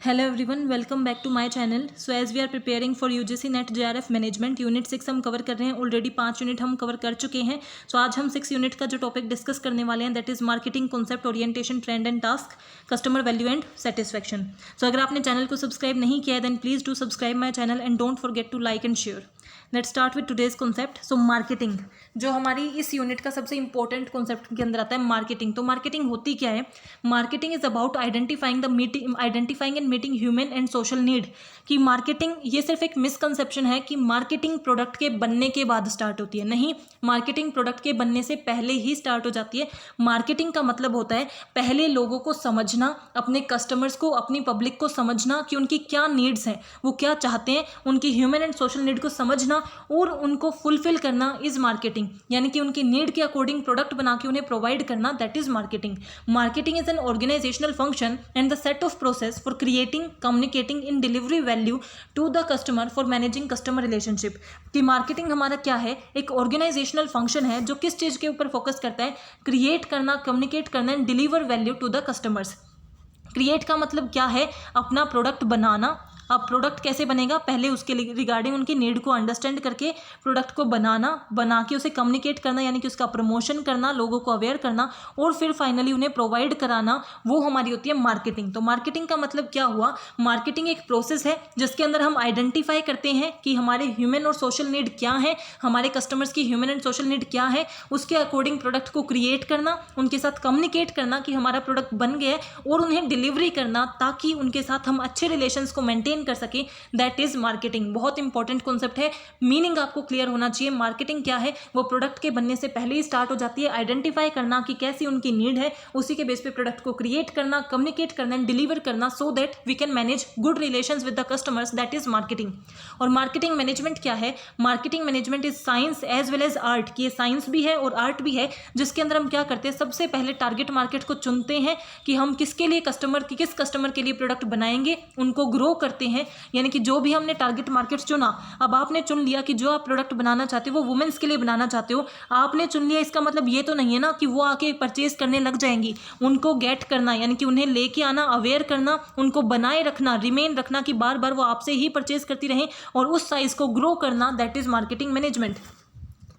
Hello everyone, welcome back to my channel. So as we are preparing for UGC NET JRF management unit 6 हम cover कर रहे हैं. Already 5 unit हम cover कर चुके हैं. सो आज हम 6 यूनिट का जो टॉपिक डिस्कस करने वाले हैं that is marketing concept, orientation, trend and task, customer value and satisfaction. So अगर आपने चैनल को सब्सक्राइब नहीं किया है then please do subscribe my channel and don't forget to like and share. Let's start with today's concept. So marketing जो हमारी इस unit का सबसे इंपॉर्टेंट कॉन्सेप्ट के अंदर आता है मार्केटिंग. तो मार्केटिंग होती क्या है? Marketing is about identifying and meeting human and social need. कि मार्केटिंग ये सिर्फ एक मिसकंसेप्शन है कि मार्केटिंग प्रोडक्ट के बनने के बाद स्टार्ट होती है. नहीं, मार्केटिंग प्रोडक्ट के बनने से पहले ही स्टार्ट हो जाती है. मार्केटिंग का मतलब होता है पहले लोगों को समझना, अपने कस्टमर्स को, अपनी पब्लिक को समझना कि उनकी क्या नीड्स हैं, वो क्या चाहते हैं, उनकी ह्यूमन एंड सोशल नीड को समझना और उनको फुलफिल करना इज मार्केटिंग. यानी कि उनकी नीड के अकॉर्डिंग प्रोडक्ट बना के उन्हें प्रोवाइड करना, that is marketing. Marketing is an organisational function and the set of process for creating, communicating in delivery value to the customer for managing customer relationship. कि marketing हमारा क्या है? एक ऑर्गेनाइजेशनल फंक्शन है जो किस चीज़ के ऊपर फोकस करता है? क्रिएट करना, कम्युनिकेट करना and deliver value to the customers. Create का मतलब क्या है? अपना प्रोडक्ट बनाना. अब प्रोडक्ट कैसे बनेगा? पहले उसके रिगार्डिंग उनकी नीड को अंडरस्टैंड करके प्रोडक्ट को बना के उसे कम्युनिकेट करना, यानी कि उसका प्रमोशन करना, लोगों को अवेयर करना और फिर फाइनली उन्हें प्रोवाइड कराना, वो हमारी होती है मार्केटिंग. तो मार्केटिंग का मतलब क्या हुआ? मार्केटिंग एक प्रोसेस है जिसके अंदर हम आइडेंटिफाई करते हैं कि हमारे ह्यूमन और सोशल नीड क्या है, हमारे कस्टमर्स की ह्यूमन एंड सोशल नीड क्या है, उसके अकॉर्डिंग प्रोडक्ट को क्रिएट करना, उनके साथ कम्युनिकेट करना कि हमारा प्रोडक्ट बन गया है और उन्हें डिलीवरी करना ताकि उनके साथ हम अच्छे रिलेशंस को मेंटेन कर सके. That is marketing. बहुत इंपॉर्टेंट कॉन्सेप्ट है. मीनिंग आपको क्लियर होना चाहिए. मार्केटिंग क्या है? वो प्रोडक्ट के बनने से पहले ही स्टार्ट हो जाती है. आइडेंटिफाई करना कि कैसी उनकी नीड है, उसी के बेस पे प्रोडक्ट को क्रिएट करना, कम्युनिकेट करना एंड डिलीवर करना so that we can manage good relations with the customers. That is marketing. और मार्केटिंग मैनेजमेंट क्या है? Marketing management is science as well as art. कि ये साइंस भी है और आर्ट भी है, जिसके अंदर हम क्या करते हैं? सबसे पहले टारगेट मार्केट को चुनते हैं कि हम किसके लिए किस कस्टमर के लिए प्रोडक्ट बनाएंगे, उनको ग्रो करते हैं. यानी कि जो भी हमने टारगेट मार्केट चुना, अब आपने चुन लिया कि जो आप प्रोडक्ट बनाना चाहते हो वो वुमेन्स के लिए बनाना चाहते हो, आपने चुन लिया. इसका मतलब ये तो नहीं है ना कि वो आके परचेज करने लग जाएंगी. उनको गेट करना, यानी कि उन्हें लेके आना, अवेयर करना, उनको बनाए रखना, रिमेन रखना कि बार बार वो आपसे ही परचेज करती रहें और उस साइज को ग्रो करना. That is marketing management.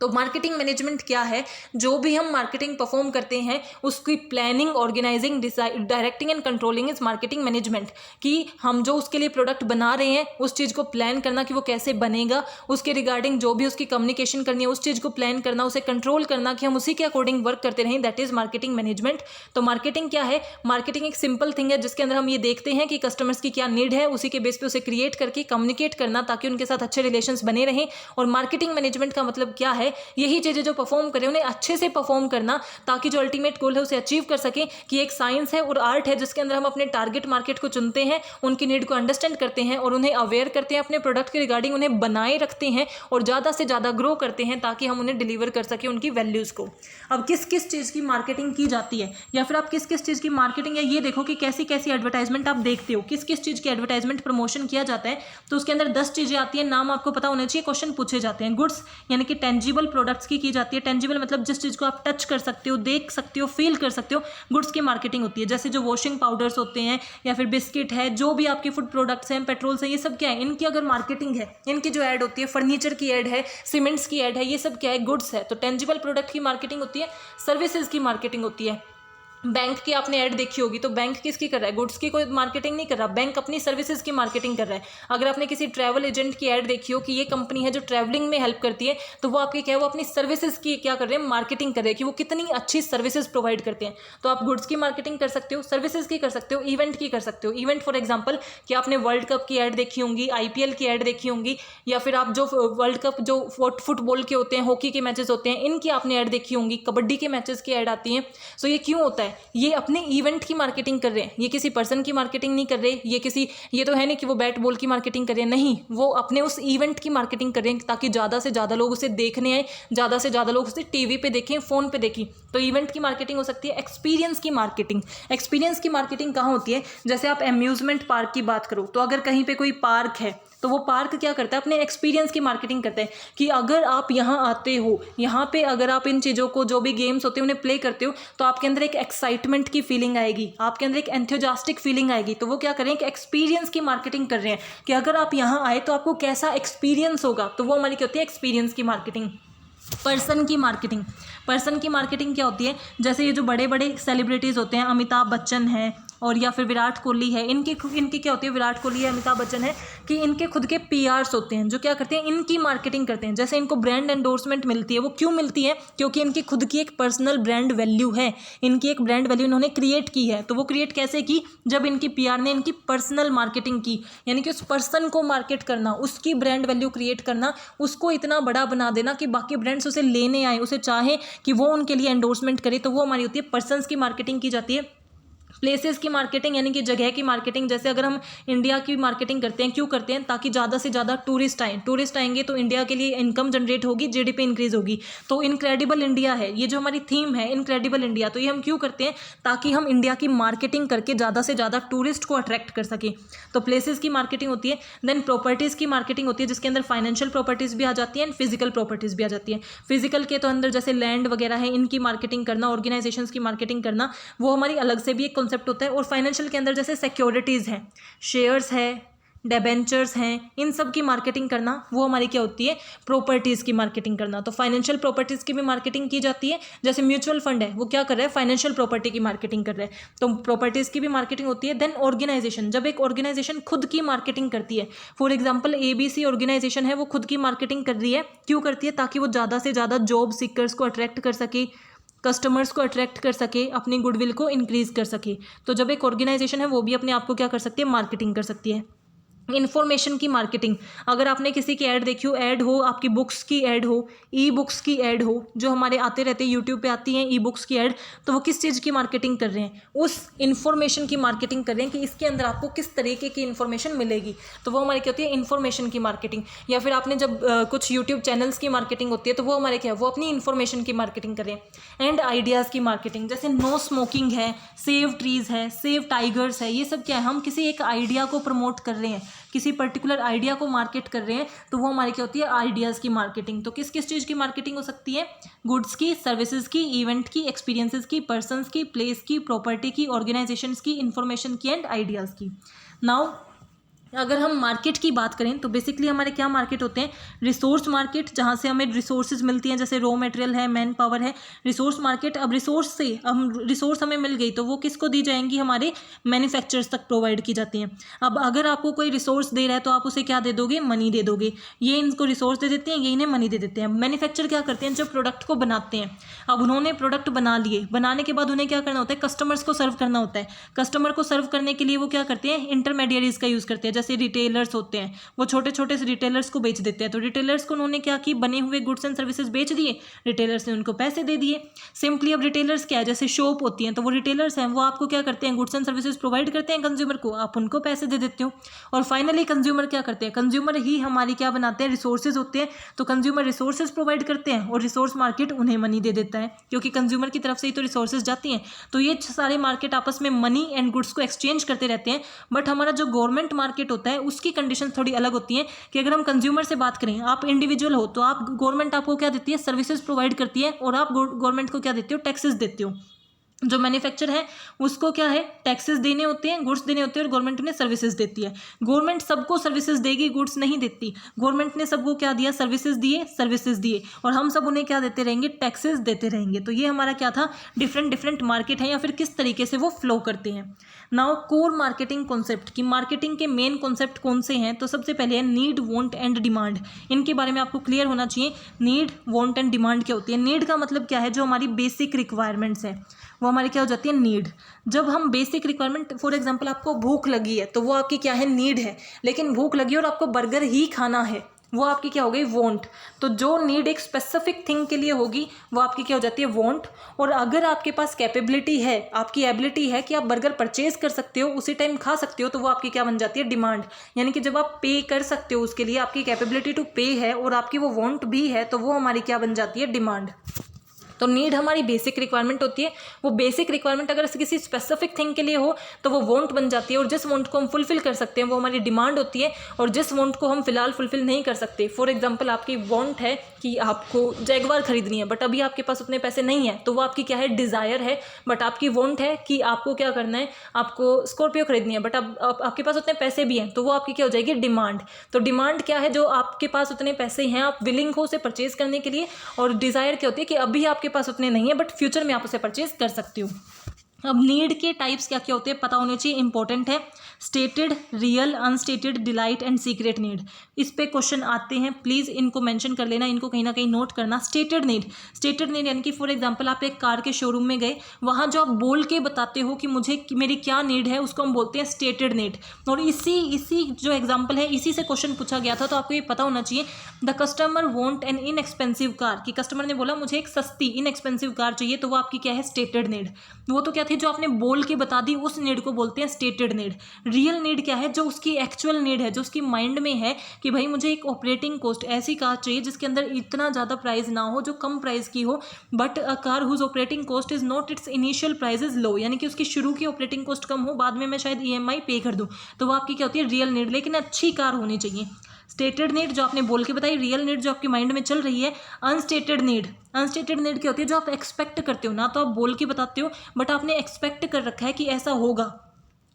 तो मार्केटिंग मैनेजमेंट क्या है? जो भी हम मार्केटिंग परफॉर्म करते हैं उसकी planning, organising, directing and controlling is marketing management. कि हम जो उसके लिए प्रोडक्ट बना रहे हैं उस चीज़ को प्लान करना कि वो कैसे बनेगा, उसके रिगार्डिंग जो भी उसकी कम्युनिकेशन करनी है उस चीज़ को प्लान करना, उसे कंट्रोल करना कि हम उसी के अकॉर्डिंग वर्क करते रहें. That is marketing management. तो मार्केटिंग क्या है? मार्केटिंग एक सिंपल थिंग है जिसके अंदर हम ये देखते हैं कि कस्टमर्स की क्या नीड है, उसी के बेस पे उसे क्रिएट करके कम्युनिकेट करना ताकि उनके साथ अच्छे रिलेशंस बने रहें. और मार्केटिंग मैनेजमेंट का मतलब क्या है? यही चीज़ें जो परफॉर्म करें उन्हें अच्छे से परफॉर्म करना ताकि जो अल्टीमेट गोल है उसे अचीव कर सकें. कि एक साइंस है और आर्ट है जिसके अंदर हम अपने टारगेट मार्केट को चुनते हैं, उनकी नीड को अंडरस्टैंड करते हैं और उन्हें अवेयर करते हैं अपने प्रोडक्ट के रिगार्डिंग, उन्हें बनाए रखते हैं और ज़्यादा से ज़्यादा ग्रो करते हैं ताकि हम उन्हें डिलीवर कर सकें उनकी वैल्यूज़ को. अब किस किस चीज़ की मार्केटिंग की जाती है, या फिर आप किस किस चीज़ की मार्केटिंग, या ये देखो कि कैसी कैसी एडवर्टाइजमेंट आप देखते हो, किस किस चीज़ की एडवर्टाइजमेंट प्रमोशन किया जाता है. तो उसके अंदर 10 चीज़ें आती हैं. नाम आपको पता होना चाहिए. क्वेश्चन पूछे जाते हैं. गुड्स यानी कि टेंजिबल प्रोडक्ट्स की जाती है. टेंजिबल मतलब जिस चीज़ को आप टच कर सकते हो, देख सकते हो, फील कर सकते हो, गुड्स की मार्केटिंग होती है. जैसे जो वॉशिंग पाउडर्स होते हैं या फिर बिस्किट है, जो भी आपके फूड प्रोडक्ट्स हैं, पेट्रोल्स है, ये सब क्या है? इनकी अगर मार्केटिंग है, इनकी जो ऐड होती है, फर्नीचर की ऐड है, सीमेंट्स की ऐड है, ये सब क्या है? गुड्स है. तो टेंजिबल प्रोडक्ट की मार्केटिंग होती है. सर्विसेज की मार्केटिंग होती है. बैंक की आपने ऐड देखी होगी, तो बैंक किसकी कर रहा है? गुड्स की कोई मार्केटिंग नहीं कर रहा, बैंक अपनी सर्विसेज की मार्केटिंग कर रहा है. अगर आपने किसी ट्रैवल एजेंट की ऐड देखी हो कि ये कंपनी है जो ट्रैवलिंग में हेल्प करती है, तो वो आपकी क्या है? वो अपनी सर्विसेज की क्या कर रहे हैं? मार्केटिंग कर रहे हैं कि वो कितनी अच्छी सर्विसेज प्रोवाइड करते हैं. तो आप गुड्स की मार्केटिंग कर सकते हो, सर्विसेज की कर सकते हो, इवेंट की कर सकते हो. इवेंट फॉर एग्जाम्पल कि आपने वर्ल्ड कप की ऐड देखी होंगी, IPL की ऐड देखी होंगी, या फिर आप जो वर्ल्ड कप जो फुटबॉल के होते हैं, हॉकी के मैचेस होते हैं, इनकी आपने ऐड देखी होंगी, कबड्डी के मैचेस की ऐड आती हैं. सो ये क्यों होता है? ये अपने इवेंट की मार्केटिंग कर रहे हैं. ये किसी पर्सन की मार्केटिंग नहीं कर रहे. ये तो है नहीं कि वो बैट बॉल की मार्केटिंग कर रहे हैं. नहीं, वो अपने उस इवेंट की मार्केटिंग कर रहे हैं ताकि ज़्यादा से ज़्यादा लोग उसे देखने आए, ज़्यादा से ज़्यादा लोग उसे टीवी पे देखें, फ़ोन पे देखें. तो इवेंट की मार्केटिंग हो सकती है. एक्सपीरियंस की मार्केटिंग. एक्सपीरियंस की मार्केटिंग कहाँ होती है? जैसे आप अम्यूजमेंट पार्क की बात करो, तो अगर कहीं पर कोई पार्क है तो वो पार्क क्या करता है? अपने एक्सपीरियंस की मार्केटिंग करता है कि अगर आप यहाँ आते हो, यहाँ पे अगर आप इन चीज़ों को, जो भी गेम्स होते हैं उन्हें प्ले करते हो, तो आपके अंदर एक एक्साइटमेंट की फीलिंग आएगी, आपके अंदर एक एंथुसियास्टिक फीलिंग आएगी। तो वो क्या करें कि एक्सपीरियंस की मार्केटिंग कर रहे हैं कि अगर आप यहाँ आए तो आपको कैसा एक्सपीरियंस होगा, तो वो हमारी क्या होती है, एक्सपीरियंस की मार्केटिंग। पर्सन की मार्केटिंग, पर्सन की मार्केटिंग क्या होती है, जैसे ये जो बड़े बड़े सेलिब्रिटीज़ होते हैं, अमिताभ बच्चन है और या फिर विराट कोहली है, इनकी क्या होती है, विराट कोहली है, अमिताभ बच्चन है, कि इनके खुद के पीआरस होते हैं जो क्या करते हैं, इनकी मार्केटिंग करते हैं। जैसे इनको ब्रांड एंडोर्समेंट मिलती है, वो क्यों मिलती है, क्योंकि इनकी खुद की एक पर्सनल ब्रांड वैल्यू है, इनकी एक ब्रांड वैल्यू इन्होंने क्रिएट की है। तो वो क्रिएट कैसे की, जब इनकी पीआर ने इनकी पर्सनल मार्केटिंग की, यानी कि उस पर्सन को मार्केट करना, उसकी ब्रांड वैल्यू क्रिएट करना, उसको इतना बड़ा बना देना कि बाकी ब्रांड्स उसे लेने आए, उसे चाहे कि वो उनके लिए एंडोर्समेंट करे। तो वो हमारी होती है पर्सन्स की मार्केटिंग की जाती है। प्लेसेस की मार्केटिंग यानी कि जगह की मार्केटिंग, जैसे अगर हम इंडिया की मार्केटिंग करते हैं, क्यों करते हैं, ताकि ज़्यादा से ज़्यादा टूरिस्ट आएँ, टूरिस्ट आएंगे तो इंडिया के लिए इनकम जनरेट होगी, जीडीपी इंक्रीज होगी। तो इनक्रेडिबल इंडिया है, ये जो हमारी थीम है इनक्रेडिबल इंडिया, तो ये हम क्यों करते हैं, ताकि हम इंडिया की मार्केटिंग करके ज़्यादा से ज़्यादा टूरिस्ट को अट्रैक्ट कर सकें। तो प्लेसेस की मार्केटिंग होती है। देन प्रॉपर्टीज़ की मार्केटिंग होती है, जिसके अंदर फाइनेंशियल प्रॉपर्टीज़ भी आ जाती हैं एंड फिजिकल प्रॉपर्टीज़ भी आ जाती हैं। फिजिकल के तो अंदर जैसे लैंड वगैरह है, इनकी मार्केटिंग करना, ऑर्गेनाइजेशंस की मार्केटिंग करना, वो हमारी अलग से भी एक कॉन्सेप्ट होता है। और फाइनेंशियल के अंदर जैसे सिक्योरिटीज़ हैं, शेयर्स है, डिबेंचर्स हैं, इन सब की मार्केटिंग करना, वो हमारी क्या होती है, प्रॉपर्टीज़ की मार्केटिंग करना। तो फाइनेंशियल प्रॉपर्टीज़ की भी मार्केटिंग की जाती है। जैसे म्यूचुअल फंड है, वो क्या कर रहा है, फाइनेंशियल प्रॉपर्टी की मार्केटिंग कर रहा है, तो प्रॉपर्टीज़ की भी मार्केटिंग होती है। देन ऑर्गेनाइजेशन, जब एक ऑर्गेनाइजेशन खुद की मार्केटिंग करती है, फॉर एग्जाम्पल ABC ऑर्गेनाइजेशन है, वो खुद की मार्केटिंग कर रही है, क्यों करती है, ताकि वो ज़्यादा से ज़्यादा जॉब सीकर्स को अट्रैक्ट कर सके, कस्टमर्स को अट्रैक्ट कर सके, अपनी गुडविल को इंक्रीज कर सके। तो जब एक ऑर्गेनाइजेशन है वो भी अपने आप को क्या कर सकती है, मार्केटिंग कर सकती है। इन्फॉर्मेशन की मार्केटिंग, अगर आपने किसी की ऐड देखी हो, ऐड हो, आपकी बुक्स की ऐड हो, ई बुक्स की ऐड हो, जो हमारे आते रहते हैं यूट्यूब पे आती हैं ई बुक्स की ऐड, तो वो किस चीज़ की मार्केटिंग कर रहे हैं, उस इन्फॉर्मेशन की मार्केटिंग कर रहे हैं कि इसके अंदर आपको किस तरीके की इन्फॉर्मेशन मिलेगी। तो वो हमारी क्या होती है, इन्फॉर्मेशन की मार्केटिंग। या फिर आपने जब कुछ यूट्यूब चैनल्स की मार्केटिंग होती है, तो वो हमारे क्या है, वो अपनी इन्फॉर्मेशन की मार्केटिंग कर रहे हैं। एंड आइडियाज़ की मार्केटिंग, जैसे नो स्मोकिंग है, सेव ट्रीज़ है, सेव टाइगर्स है, ये सब क्या है, हम किसी एक आइडिया को प्रमोट कर रहे हैं, किसी पर्टिकुलर आइडिया को मार्केट कर रहे हैं, तो वो हमारी क्या होती है, आइडियाज़ की मार्केटिंग। तो किस किस चीज़ की मार्केटिंग हो सकती है, गुड्स की, सर्विसेज की, इवेंट की, एक्सपीरियंसेस की, पर्सन्स की, प्लेस की, प्रॉपर्टी की, ऑर्गेनाइजेशंस की, इंफॉर्मेशन की एंड आइडियाज़ की। नाउ अगर हम मार्केट की बात करें तो बेसिकली हमारे क्या मार्केट होते हैं, रिसोर्स मार्केट, जहाँ से हमें रिसोर्सेज मिलती हैं, जैसे रॉ मटेरियल है, मैन पावर है, रिसोर्स मार्केट। अब रिसोर्स से हम रिसोर्स हमें मिल गई तो वो किसको दी जाएंगी, हमारे मैन्युफैक्चरर्स तक प्रोवाइड की जाती हैं। अब अगर आपको कोई रिसोर्स दे रहा है तो आप उसे क्या दे दोगे, मनी दे दोगे। ये इनको रिसोर्स दे देते हैं, ये इन्हें मनी दे देते हैं। मैन्युफैक्चर क्या करते हैं, जब प्रोडक्ट को बनाते हैं, अब उन्होंने प्रोडक्ट बना लिए, बनाने के बाद उन्हें क्या करना होता है, कस्टमर्स को सर्व करना होता है। कस्टमर को सर्व करने के लिए वो क्या करते हैं, इंटरमीडियरीज का यूज़ करते हैं, जैसे रिटेलर्स होते हैं, वो छोटे छोटे से रिटेलर्स को बेच देते हैं। तो रिटेलर्स को उन्होंने क्या की, बने हुए गुड्स एंड सर्विसेज बेच दिए, रिटेलर्स ने उनको पैसे दे दिए। सिंपली अब रिटेलर्स क्या है, जैसे शॉप होती हैं, तो वो रिटेलर्स हैं, वो आपको क्या करते हैं, गुड्स एंड सर्विसेज प्रोवाइड करते हैं कंज्यूमर को, आप उनको पैसे दे देते हो। और फाइनली कंज्यूमर क्या करते हैं, कंज्यूमर ही हमारी क्या बनाते हैं, रिसोर्सेज होते हैं। तो कंज्यूमर रिसोर्सेज प्रोवाइड करते हैं और रिसोर्स मार्केट उन्हें मनी दे देता है, क्योंकि कंज्यूमर की तरफ से ही तो रिसोर्सेज जाती हैं। तो ये सारे मार्केट आपस में मनी एंड गुड्स को एक्सचेंज करते रहते हैं। बट हमारा जो गवर्नमेंट मार्केट होता है उसकी कंडीशन थोड़ी अलग होती है कि अगर हम कंज्यूमर से बात करें, आप इंडिविजुअल हो तो आप, गवर्नमेंट आपको क्या देती है, सर्विसेज प्रोवाइड करती है, और आप गवर्नमेंट को क्या देते हो, टैक्सेस देते हो। जो मैन्युफैक्चर है उसको क्या है, टैक्सेस देने होते हैं, गुड्स देने होते हैं, और गवर्नमेंट उन्हें सर्विसेज देती है। गवर्नमेंट सबको सर्विसेज देगी, गुड्स नहीं देती। गवर्नमेंट ने सबको क्या दिया, सर्विसेज दिए, और हम सब उन्हें क्या देते रहेंगे, टैक्सेस देते रहेंगे। तो ये हमारा क्या था, डिफरेंट मार्केट है, या फिर किस तरीके से वो फ्लो करते हैं। नाउ कोर मार्केटिंग कॉन्सेप्ट की, मार्केटिंग के मेन कॉन्सेप्ट कौन से हैं, तो सबसे पहले है नीड, वांट एंड डिमांड। इनके बारे में आपको क्लियर होना चाहिए। नीड, वांट एंड डिमांड क्या होती है। नीड का मतलब क्या है, जो हमारी बेसिक रिक्वायरमेंट्स है वो हमारी क्या हो जाती है, नीड। जब हम बेसिक रिक्वायरमेंट, फॉर एग्जांपल आपको भूख लगी है तो वो आपकी क्या है, नीड है। लेकिन भूख लगी और आपको बर्गर ही खाना है, वो आपकी क्या हो गई, वांट। तो जो नीड एक स्पेसिफिक थिंग के लिए होगी वो आपकी क्या हो जाती है, वांट। और अगर आपके पास कैपेबिलिटी है, आपकी एबिलिटी है कि आप बर्गर परचेज कर सकते हो, उसी टाइम खा सकते हो, तो वो आपकी क्या बन जाती है, डिमांड। यानी कि जब आप पे कर सकते हो उसके लिए, आपकी कैपेबिलिटी टू पे है और आपकी वो वांट भी है, तो वो हमारी क्या बन जाती है, डिमांड। तो नीड हमारी बेसिक रिक्वायरमेंट होती है। वो बेसिक रिक्वायरमेंट अगर किसी स्पेसिफिक थिंग के लिए हो तो वो वांट बन जाती है, और जिस वांट को हम फुलफिल कर सकते हैं वो हमारी डिमांड होती है, और जिस वांट को हम फिलहाल फुलफिल नहीं कर सकते, फॉर एग्जांपल आपकी वांट है कि आपको जैगवार खरीदनी है बट अभी आपके पास उतने पैसे नहीं है, तो वो आपकी क्या है, डिज़ायर है। बट आपकी वांट है कि आपको क्या करना है, आपको स्कॉर्पियो खरीदनी है, बट अब आपके पास उतने पैसे भी हैं, तो वो आपकी क्या हो जाएगी, डिमांड। तो डिमांड क्या है, जो आपके पास उतने पैसे हैं, आप विलिंग हो उसे परचेज करने के लिए, और डिज़ायर क्या होती है कि अभी आपके पास उतने नहीं है बट फ्यूचर में आप उसे परचेज कर सकते हो। अब नीड के टाइप्स क्या क्या होते हैं पता होने चाहिए, इंपॉर्टेंट है। Stated, real, unstated, delight and secret need. इस पे क्वेश्चन आते हैं, प्लीज़ इनको मेंशन कर लेना, इनको कहीं ना कहीं नोट करना। स्टेटेड नीड, स्टेटेड नीड यानी कि फॉर एग्जांपल आप एक कार के शोरूम में गए, वहाँ जो आप बोल के बताते हो कि मुझे मेरी क्या नीड है, उसको हम बोलते हैं स्टेटेड नीड। और इसी जो एग्जाम्पल है इसी से क्वेश्चन पूछा गया था, तो आपको ये पता होना चाहिए। The customer want an inexpensive car, कि कस्टमर ने बोला मुझे एक सस्ती इनएक्सपेंसिव कार चाहिए, तो वो आपकी क्या है, स्टेटेड नीड। वो तो क्या थी, जो आपने बोल के बता दी, उस नीड को बोलते हैं स्टेटेड नीड। रियल नीड क्या है, जो उसकी एक्चुअल नीड है, जो उसकी माइंड में है कि भाई मुझे एक ऑपरेटिंग कॉस्ट ऐसी कार चाहिए जिसके अंदर इतना ज़्यादा प्राइस ना हो, जो कम प्राइस की हो, but a car whose operating cost is not its initial price is low, यानी कि उसकी शुरू की ऑपरेटिंग कॉस्ट कम हो, बाद में मैं शायद EMI पे कर दूँ, तो वो आपकी क्या होती है, रियल नीड। लेकिन अच्छी कार होनी चाहिए। स्टेटेड नीड जो आपने बोल के बताई, रियल नीड जो आपके माइंड में चल रही है। अनस्टेटेड नीड, अनस्टेटेड नीड क्या होती है, जो आप एक्सपेक्ट करते हो, ना तो आप बोल के बताते हो बट आपने एक्सपेक्ट कर रखा है कि ऐसा होगा,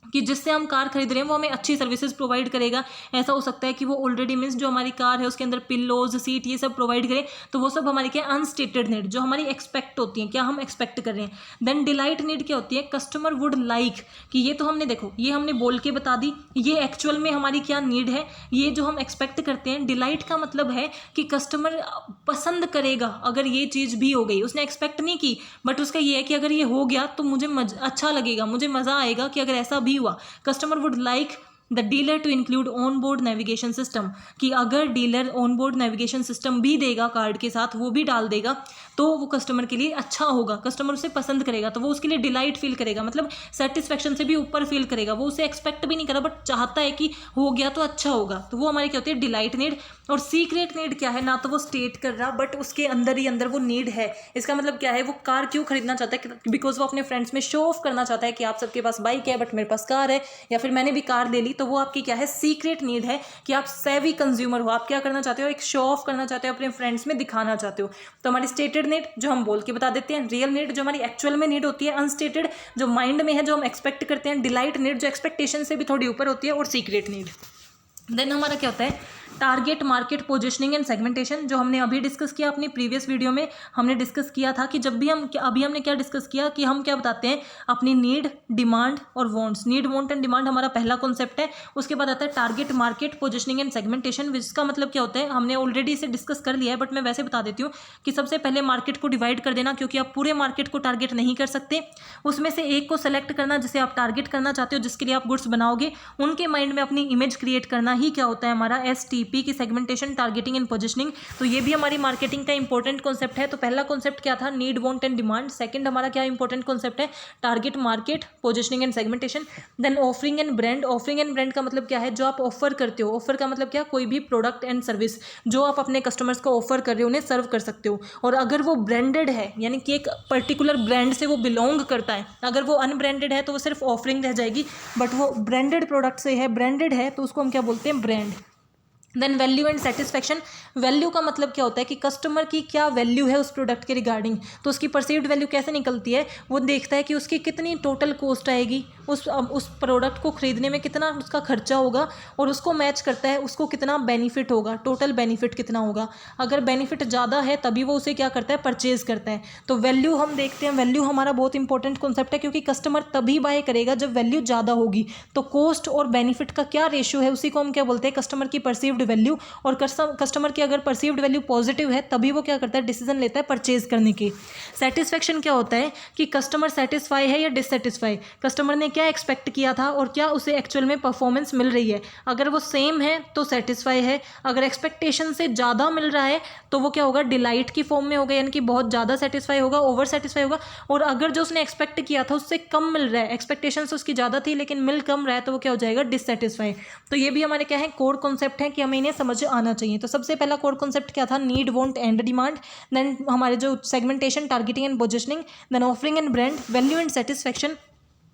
कि जिससे हम कार खरीद रहे हैं वो हमें अच्छी सर्विसेज प्रोवाइड करेगा। ऐसा हो सकता है कि वो ऑलरेडी मीन्स जो हमारी कार है उसके अंदर पिल्लोज, सीट, ये सब प्रोवाइड करे, तो वो सब हमारी क्या, अनस्टेटेड नीड, जो हमारी एक्सपेक्ट होती हैं, क्या हम एक्सपेक्ट कर रहे हैं। देन डिलाइट नीड क्या होती है, कस्टमर वुड लाइक, कि ये तो हमने देखो, ये हमने बोल के बता दी, ये एक्चुअल में हमारी क्या नीड है, ये जो हम एक्सपेक्ट करते हैं। डिलाइट का मतलब है कि कस्टमर पसंद करेगा अगर ये चीज़ भी हो गई, उसने एक्सपेक्ट नहीं की बट उसका ये है कि अगर ये हो गया तो मुझे अच्छा लगेगा, मुझे मज़ा आएगा कि अगर ऐसा भी हुआ। Customer would like the dealer to include on board navigation system, कि अगर dealer on board navigation system भी देगा कार्ड के साथ, वो भी डाल देगा, तो वो कस्टमर के लिए अच्छा होगा, कस्टमर उसे पसंद करेगा, तो वो उसके लिए डिलाइट फील करेगा, मतलब सेटिस्फेक्शन से भी ऊपर फील करेगा। वो उसे एक्सपेक्ट भी नहीं करा बट चाहता है कि हो गया तो अच्छा होगा, तो वो हमारी क्या होती है, डिलाइट नीड। और सीक्रेट नीड क्या है, ना तो वो स्टेट कर रहा बट उसके अंदर ही अंदर वो नीड है। इसका मतलब क्या है, वो कार क्यों खरीदना चाहता है, बिकॉज वो अपने फ्रेंड्स में शो ऑफ करना चाहता है कि आप सबके पास बाइक है बट मेरे पास कार है, या फिर मैंने भी कार ले ली, तो वो आपकी क्या है, सीक्रेट नीड है, कि आप सेवी कंज्यूमर हो, आप क्या करना चाहते हो, एक शो ऑफ करना चाहते हो, अपने फ्रेंड्स में दिखाना चाहते हो। तो हमारी स्टेटेड नीड जो हम बोल के बता देते हैं, रियल नीड जो हमारी एक्चुअल में नीड होती है, अनस्टेटेड जो माइंड में है, जो हम एक्सपेक्ट करते हैं, डिलाइट नीड जो एक्सपेक्टेशन से भी थोड़ी ऊपर होती है, और सीक्रेट नीड। देन हमारा क्या होता है, target market positioning and segmentation, जो हमने अभी डिस्कस किया अपनी प्रीवियस वीडियो में। हमने डिस्कस किया था कि जब भी अभी हमने क्या डिस्कस किया कि हम क्या बताते हैं, अपनी नीड, डिमांड और wants. Need, want and demand हमारा पहला कॉन्सेप्ट है। उसके बाद आता है target market positioning and segmentation, जिसका मतलब क्या होता है, हमने ऑलरेडी इसे डिस्कस कर लिया है बट मैं वैसे बता देती हूँ कि सबसे पहले मार्केट को डिवाइड कर देना, क्योंकि आप पूरे मार्केट को टारगेट नहीं कर सकते। उसमें से एक को सेलेक्ट करना जिसे आप टारगेट करना चाहते हो, जिसके लिए आप गुड्स बनाओगे, उनके माइंड में अपनी इमेज क्रिएट करना ही क्या होता है, हमारा STP की सेगमेंटेशन, टारगेटिंग एंड पोजिशनिंग। तो ये भी हमारी मार्केटिंग का इंपॉर्टेंट कॉन्सेप्ट है। तो पहला कॉन्सेप्ट क्या था, need, want and demand. Second हमारा क्या इंपॉर्टेंट कॉन्सेप्ट है, target market positioning and segmentation. Then offering and brand. Offering and brand का मतलब क्या है, जो आप ऑफर करते हो। ऑफर का मतलब क्या, कोई भी प्रोडक्ट एंड सर्विस जो आप अपने कस्टमर्स को ऑफर कर रहे हो, उन्हें सर्व कर सकते हो। और अगर वो ब्रांडेड है, यानी कि एक पर्टिकुलर ब्रांड से वो बिलोंग करता है। अगर वो अनब्रांडेड है तो वो सिर्फ ऑफरिंग रह जाएगी, बट वो ब्रांडेड प्रोडक्ट से है, ब्रांडेड है, तो उसको हम क्या बोलते हैं, brand. Then value and satisfaction. Value का मतलब क्या होता है कि कस्टमर की क्या वैल्यू है उस प्रोडक्ट के रिगार्डिंग, तो उसकी परसीव्ड वैल्यू कैसे निकलती है, वो देखता है कि उसकी कितनी टोटल कॉस्ट आएगी, उस प्रोडक्ट को खरीदने में कितना उसका खर्चा होगा, और उसको मैच करता है उसको कितना बेनिफिट होगा, टोटल बेनिफिट कितना होगा। अगर बेनिफिट ज़्यादा है तभी वो उसे क्या करता है, परचेज करता है। तो वैल्यू हम देखते हैं, वैल्यू हमारा बहुत इंपॉर्टेंट कॉन्सेप्ट है, क्योंकि कस्टमर तभी बाय करेगा जब वैल्यू ज़्यादा होगी। तो कॉस्ट और बेनिफिट का क्या रेशियो है, उसी को हम क्या बोलते हैं, कस्टमर की परसीव्ड वैल्यू। और कस्टमर की अगर परसीव्ड वैल्यू पॉजिटिव है तभी वो क्या करता है, डिसीजन लेता है परचेज करने की। सेटिस्फेक्शन क्या होता है कि कस्टमर सेटिस्फाई है या डिससेटिस्फाई, कस्टमर ने क्या एक्सपेक्ट किया था और क्या उसे एक्चुअल में परफॉर्मेंस मिल रही है। अगर वो सेम है तो सेटिस्फाई है, अगर एक्सपेक्टेशन से ज़्यादा मिल रहा है तो वो क्या होगा, डिलाइट की फॉर्म में होगा, यानी कि बहुत ज़्यादा सेटिस्फाई होगा, ओवर सेटिस्फाई होगा। और अगर जो उसने एक्सपेक्ट किया था उससे कम मिल रहा है, एक्सपेक्टेशन से उसकी ज़्यादा थी लेकिन मिल कम रहा है, तो वो क्या हो जाएगा, डिससेटिस्फाई। तो ये भी हमारे क्या है, कोर कॉन्सेप्ट है कि हमें हमें इन्हें समझ आना चाहिए। तो सबसे पहला कोर कॉन्सेप्ट क्या था, need, want and demand. Then हमारे जो segmentation, targeting and positioning, then offering and brand, value and satisfaction,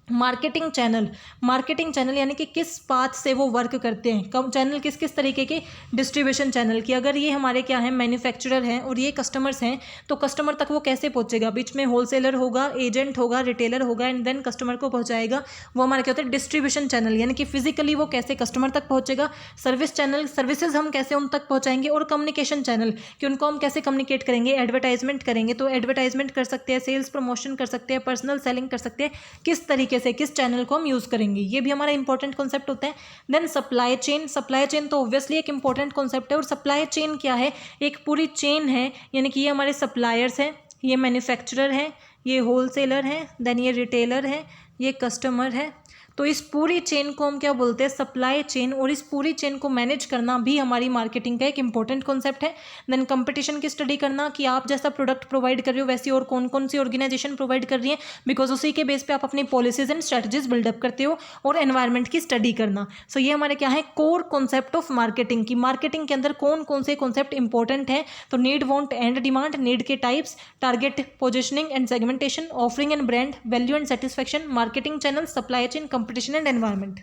marketing channel. Marketing channel यानी कि किस पाथ से वो वर्क करते हैं, कम चैनल किस किस तरीके के, डिस्ट्रीब्यूशन चैनल की, अगर ये हमारे क्या है मैन्युफैक्चरर हैं और ये कस्टमर्स हैं तो कस्टमर तक वो कैसे पहुंचेगा, बीच में होलसेलर होगा, एजेंट होगा, रिटेलर होगा एंड देन कस्टमर को पहुंचाएगा, वो हमारे क्या होता है डिस्ट्रीब्यूशन चैनल, यानी कि फिजिकली वो कैसे कस्टमर तक पहुंचेगा। सर्विस चैनल, सर्विसेज हम कैसे उन तक पहुंचाएंगे। और कम्युनिकेशन चैनल कि उनको हम कैसे कम्युनिकेट करेंगे, एडवर्टाइजमेंट करेंगे तो एडवर्टाइजमेंट कर सकते हैं, सेल्स प्रमोशन कर सकते हैं, पर्सनल सेलिंग कर सकते हैं, किस तरीके से किस चैनल को हम यूज़ करेंगे, ये भी हमारा इंपॉर्टेंट कॉन्सेप्ट होता है। Then supply chain. Supply chain तो ऑब्वियसली एक इंपॉर्टेंट कॉन्सेप्ट है। और सप्लाई चेन क्या है, एक पूरी चेन है, यानी कि ये हमारे सप्लायर्स हैं, ये मैन्युफैक्चरर हैं, ये होलसेलर हैं, देन ये रिटेलर है, ये कस्टमर है। तो इस पूरी चेन को हम क्या बोलते हैं, सप्लाई चेन। और इस पूरी चेन को मैनेज करना भी हमारी मार्केटिंग का एक इंपॉर्टेंट कॉन्सेप्ट है। देन कंपटीशन की स्टडी करना कि आप जैसा प्रोडक्ट प्रोवाइड कर रहे हो वैसी और कौन कौन सी ऑर्गेनाइजेशन प्रोवाइड कर रही है, बिकॉज उसी के बेस पे आप अपनी पॉलिसीज एंड स्ट्रेटजीज बिल्डअप करते हो। और एनवायरनमेंट की स्टडी करना। सो ये हमारे क्या है, कोर कॉन्सेप्ट ऑफ मार्केटिंग की मार्केटिंग के अंदर कौन कौन से कॉन्सेप्ट इंपॉर्टेंट है। तो need, want and demand, need के types, target, positioning and segmentation, offering and brand, value and satisfaction, marketing channel, supply chain, competition and environment.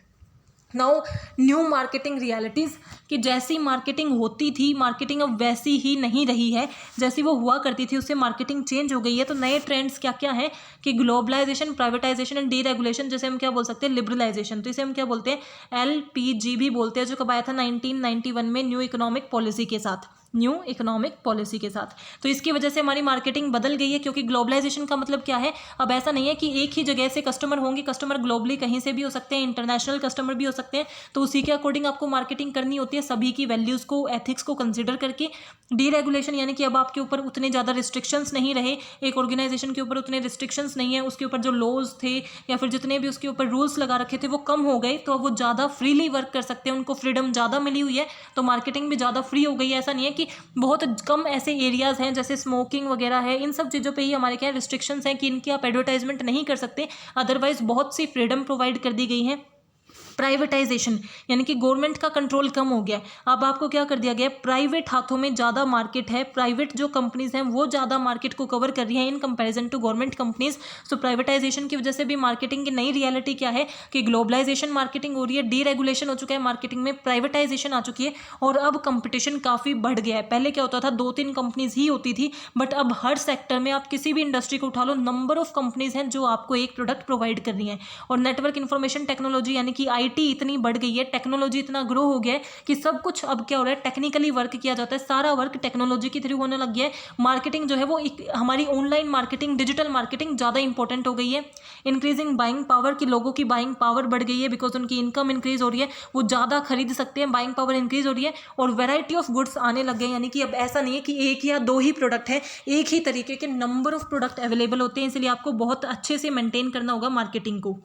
Now new marketing realities कि जैसी मार्केटिंग होती थी, मार्केटिंग अब वैसी ही नहीं रही है जैसी वो हुआ करती थी, उससे मार्केटिंग चेंज हो गई है। तो नए ट्रेंड्स क्या क्या हैं कि ग्लोबलाइजेशन, प्राइवेटाइजेशन एंड डीरेगुलेशन, जैसे हम क्या बोल सकते हैं लिबरलाइजेशन, तो इसे हम क्या बोलते हैं LPG भी बोलते हैं, जो कब आया था 1991 में न्यू इकोनॉमिक पॉलिसी के साथ, न्यू इकोनॉमिक पॉलिसी के साथ। तो इसकी वजह से हमारी मार्केटिंग बदल गई है, क्योंकि ग्लोबलाइजेशन का मतलब क्या है, अब ऐसा नहीं है कि एक ही जगह से कस्टमर होंगे, कस्टमर ग्लोबली कहीं से भी हो सकते हैं, इंटरनेशनल कस्टमर भी हो सकते हैं। तो उसी के अकॉर्डिंग आपको मार्केटिंग करनी होती है, सभी की वैल्यूज़ को, एथिक्स को कंसिडर करके। डीरेगुलेशन यानी कि अब आपके ऊपर उतने ज़्यादा रिस्ट्रिक्शंस नहीं रहे, एक ऑर्गेनाइजेशन के ऊपर उतने रिस्ट्रिक्शंस नहीं है, उसके ऊपर जो लॉज थे या फिर जितने भी उसके ऊपर रूल्स लगा रखे थे वो कम हो गए, तो अब वो ज़्यादा फ्रीली वर्क कर सकते हैं, उनको फ्रीडम ज़्यादा मिली हुई है, तो मार्केटिंग भी ज़्यादा फ्री हो गई है। ऐसा नहीं है कि बहुत कम ऐसे एरियाज़ हैं जैसे स्मोकिंग वगैरह है, इन सब चीज़ों पे ही हमारे क्या रिस्ट्रिक्शंस हैं कि इनकी आप एडवर्टाइजमेंट नहीं कर सकते, अदरवाइज बहुत सी फ्रीडम प्रोवाइड कर दी गई है। प्राइवेटाइजेशन यानी कि गवर्नमेंट का कंट्रोल कम हो गया, अब आपको क्या कर दिया गया, प्राइवेट हाथों में ज़्यादा मार्केट है, प्राइवेट जो कंपनीज हैं वो ज़्यादा मार्केट को कवर कर रही हैं in comparison to government companies. So privatization की वजह से भी मार्केटिंग की नई रियलिटी क्या है कि ग्लोबलाइजेशन मार्केटिंग हो रही है, डीरेगुलेशन हो चुका है मार्केटिंग में, प्राइवेटाइजेशन आ चुकी है और अब कंपटीशन काफ़ी बढ़ गया है। पहले क्या होता था, 2-3 कंपनीज ही होती थी, बट अब हर सेक्टर में आप किसी भी इंडस्ट्री को उठा लो, नंबर ऑफ कंपनीज हैं जो आपको एक प्रोडक्ट प्रोवाइड कर रही हैं। और नेटवर्क इन्फॉर्मेशन टेक्नोलॉजी यानी कि IT इतनी बढ़ गई है, टेक्नोलॉजी इतना ग्रो हो गया है कि सब कुछ अब क्या हो रहा है, टेक्निकली वर्क किया जाता है, सारा वर्क टेक्नोलॉजी के थ्रू होने लग गया है। मार्केटिंग जो है वो हमारी ऑनलाइन मार्केटिंग, डिजिटल मार्केटिंग ज़्यादा इंपॉर्टेंट हो गई है। इंक्रीजिंग बाइंग पावर की लोगों की बाइंग पावर बढ़ गई है, बिकॉज उनकी इनकम इंक्रीज हो रही है, वो ज़्यादा खरीद सकते हैं, बाइंग पावर इंक्रीज हो रही है और वेराइटी ऑफ गुड्स आने लग गए, यानी कि अब ऐसा नहीं है कि एक या दो ही प्रोडक्ट है, एक ही तरीके के नंबर ऑफ प्रोडक्ट अवेलेबल होते हैं, इसलिए आपको बहुत अच्छे से मेंटेन करना होगा मार्केटिंग को।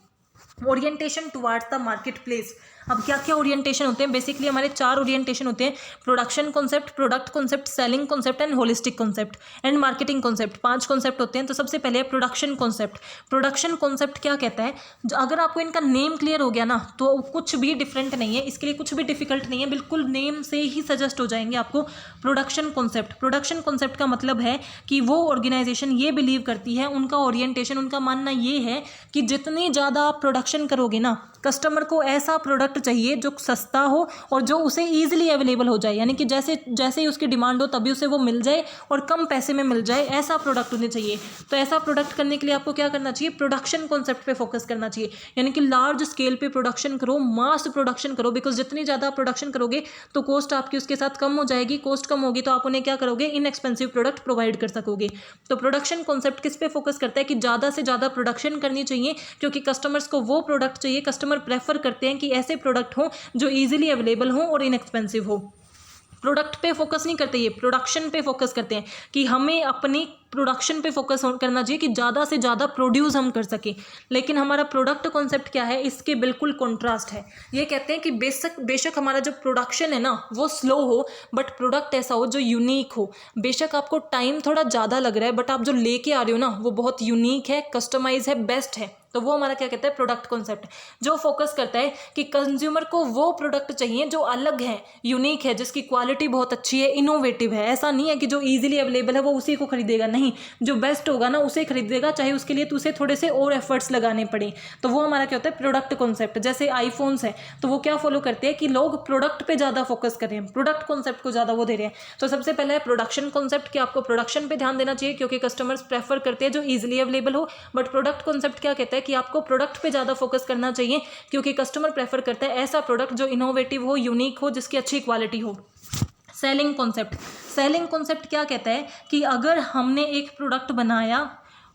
Orientation towards the market place, अब क्या क्या ओरिएंटेशन होते हैं, बेसिकली हमारे 4 ओरिएंटेशन होते हैं, production concept, product concept, selling concept and holistic concept and marketing concept, 5 concept होते हैं। तो सबसे पहले प्रोडक्शन कॉन्सेप्ट। प्रोडक्शन कॉन्सेप्ट क्या कहता है, अगर आपको इनका नेम क्लियर हो गया ना तो कुछ भी डिफरेंट नहीं है, इसके लिए कुछ भी डिफिकल्ट नहीं है, बिल्कुल नेम से ही सजेस्ट हो जाएंगे आपको। प्रोडक्शन कॉन्सेप्ट, प्रोडक्शन कॉन्सेप्ट का मतलब है कि वो ऑर्गेनाइजेशन ये बिलीव करती है, उनका ओरिएंटेशन, उनका मानना ये है कि जितनी ज़्यादा आप प्रोडक्शन करोगे ना, कस्टमर को ऐसा प्रोडक्ट चाहिए जो सस्ता हो और जो उसे ईजिली अवेलेबल हो जाए, यानी कि जैसे जैसे ही उसकी डिमांड हो तभी उसे वो मिल जाए और कम पैसे में मिल जाए, ऐसा प्रोडक्ट उन्हें चाहिए। तो ऐसा प्रोडक्ट करने के लिए आपको क्या करना चाहिए, प्रोडक्शन कॉन्सेप्ट पे फोकस करना चाहिए, यानी कि लार्ज स्केल पे प्रोडक्शन करो, मास प्रोडक्शन करो, बिकॉज जितनी ज़्यादा प्रोडक्शन करोगे तो कॉस्ट आपकी उसके साथ कम हो जाएगी, कॉस्ट कम होगी तो आप उन्हें क्या करोगे, इनएक्सपेंसिव प्रोडक्ट प्रोवाइड कर सकोगे। तो प्रोडक्शन कॉन्सेप्ट किस पे फोकस करता है कि ज़्यादा से ज़्यादा प्रोडक्शन करनी चाहिए, क्योंकि कस्टमर्स को वो प्रोडक्ट चाहिए, कस्टमर प्रेफर करते हैं कि ऐसे प्रोडक्ट हो जो इजीली अवेलेबल हो और इनएक्सपेंसिव हो। प्रोडक्ट पे फोकस नहीं करते, ये प्रोडक्शन पे फोकस करते हैं कि हमें अपनी प्रोडक्शन पे फोकस करना चाहिए कि ज़्यादा से ज़्यादा प्रोड्यूस हम कर सकें। लेकिन हमारा प्रोडक्ट कॉन्सेप्ट क्या है, इसके बिल्कुल कॉन्ट्रास्ट है। ये कहते हैं कि बेशक हमारा जो प्रोडक्शन है ना वो स्लो हो, बट प्रोडक्ट ऐसा हो जो यूनिक हो। बेशक आपको टाइम थोड़ा ज़्यादा लग रहा है, बट आप जो लेके आ रहे हो ना वो बहुत यूनिक है, कस्टमाइज है, बेस्ट है। तो वो हमारा क्या कहता है, प्रोडक्ट कॉन्सेप्ट, जो फोकस करता है कि कंज्यूमर को वो प्रोडक्ट चाहिए जो अलग है, यूनिक है, जिसकी क्वालिटी बहुत अच्छी है, इनोवेटिव है। ऐसा नहीं है कि जो इजीली अवेलेबल है वो उसी को खरीदेगा, नहीं, जो बेस्ट होगा ना उसे खरीदेगा, चाहे उसके लिए उसे थोड़े से और एफर्ट्स लगाने पड़े। तो वो हमारा क्या होता है, प्रोडक्ट कॉन्सेप्ट। जैसे आईफोन्स है तो वो क्या फॉलो करते हैं कि लोग प्रोडक्ट पे ज़्यादा फोकस कर रहे हैं, प्रोडक्ट कॉन्सेप्ट को ज़्यादा वो दे रहे हैं। तो सबसे पहले है प्रोडक्शन कॉन्सेप्ट, कि आपको प्रोडक्शन पे ध्यान देना चाहिए क्योंकि कस्टमर्स प्रेफर करते हैं जो ईजिली अवेलेबल हो। बट प्रोडक्ट कॉन्सेप्ट क्या कहता है कि आपको प्रोडक्ट पे ज़्यादा फोकस करना चाहिए क्योंकि कस्टमर प्रेफर करता है ऐसा प्रोडक्ट जो इनोवेटिव हो, यूनिक हो, जिसकी अच्छी क्वालिटी हो। सेलिंग कॉन्सेप्ट, सेलिंग कॉन्सेप्ट क्या कहता है कि अगर हमने एक प्रोडक्ट बनाया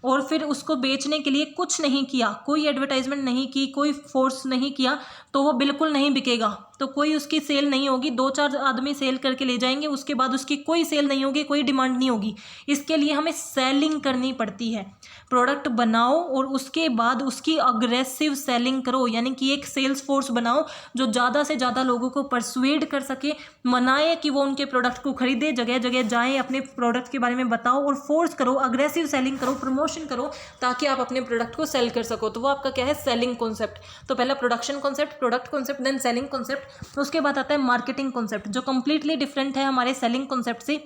और फिर उसको बेचने के लिए कुछ नहीं किया, कोई एडवर्टाइजमेंट नहीं की, कोई फोर्स नहीं किया, तो वो बिल्कुल नहीं बिकेगा। तो कोई उसकी सेल नहीं होगी, 2-4 आदमी सेल करके ले जाएंगे, उसके बाद उसकी कोई सेल नहीं होगी, कोई डिमांड नहीं होगी। इसके लिए हमें सेलिंग करनी पड़ती है। प्रोडक्ट बनाओ और उसके बाद उसकी अग्रेसिव सेलिंग करो, यानी कि एक सेल्स फोर्स बनाओ जो ज़्यादा से ज़्यादा लोगों को परसुएड कर सके, मनाए कि वो उनके प्रोडक्ट को खरीदे, जगह जगह जाएँ, अपने प्रोडक्ट के बारे में बताओ और फोर्स करो, अग्रेसिव सेलिंग करो, प्रमोशन करो, ताकि आप अपने प्रोडक्ट को सेल कर सको। तो वो आपका क्या है, सेलिंग कॉन्सेप्ट। तो पहला production concept, product concept, then selling concept. उसके बाद आता है मार्केटिंग कॉन्सेप्ट, जो कंप्लीटली डिफरेंट है हमारे सेलिंग कॉन्सेप्ट से।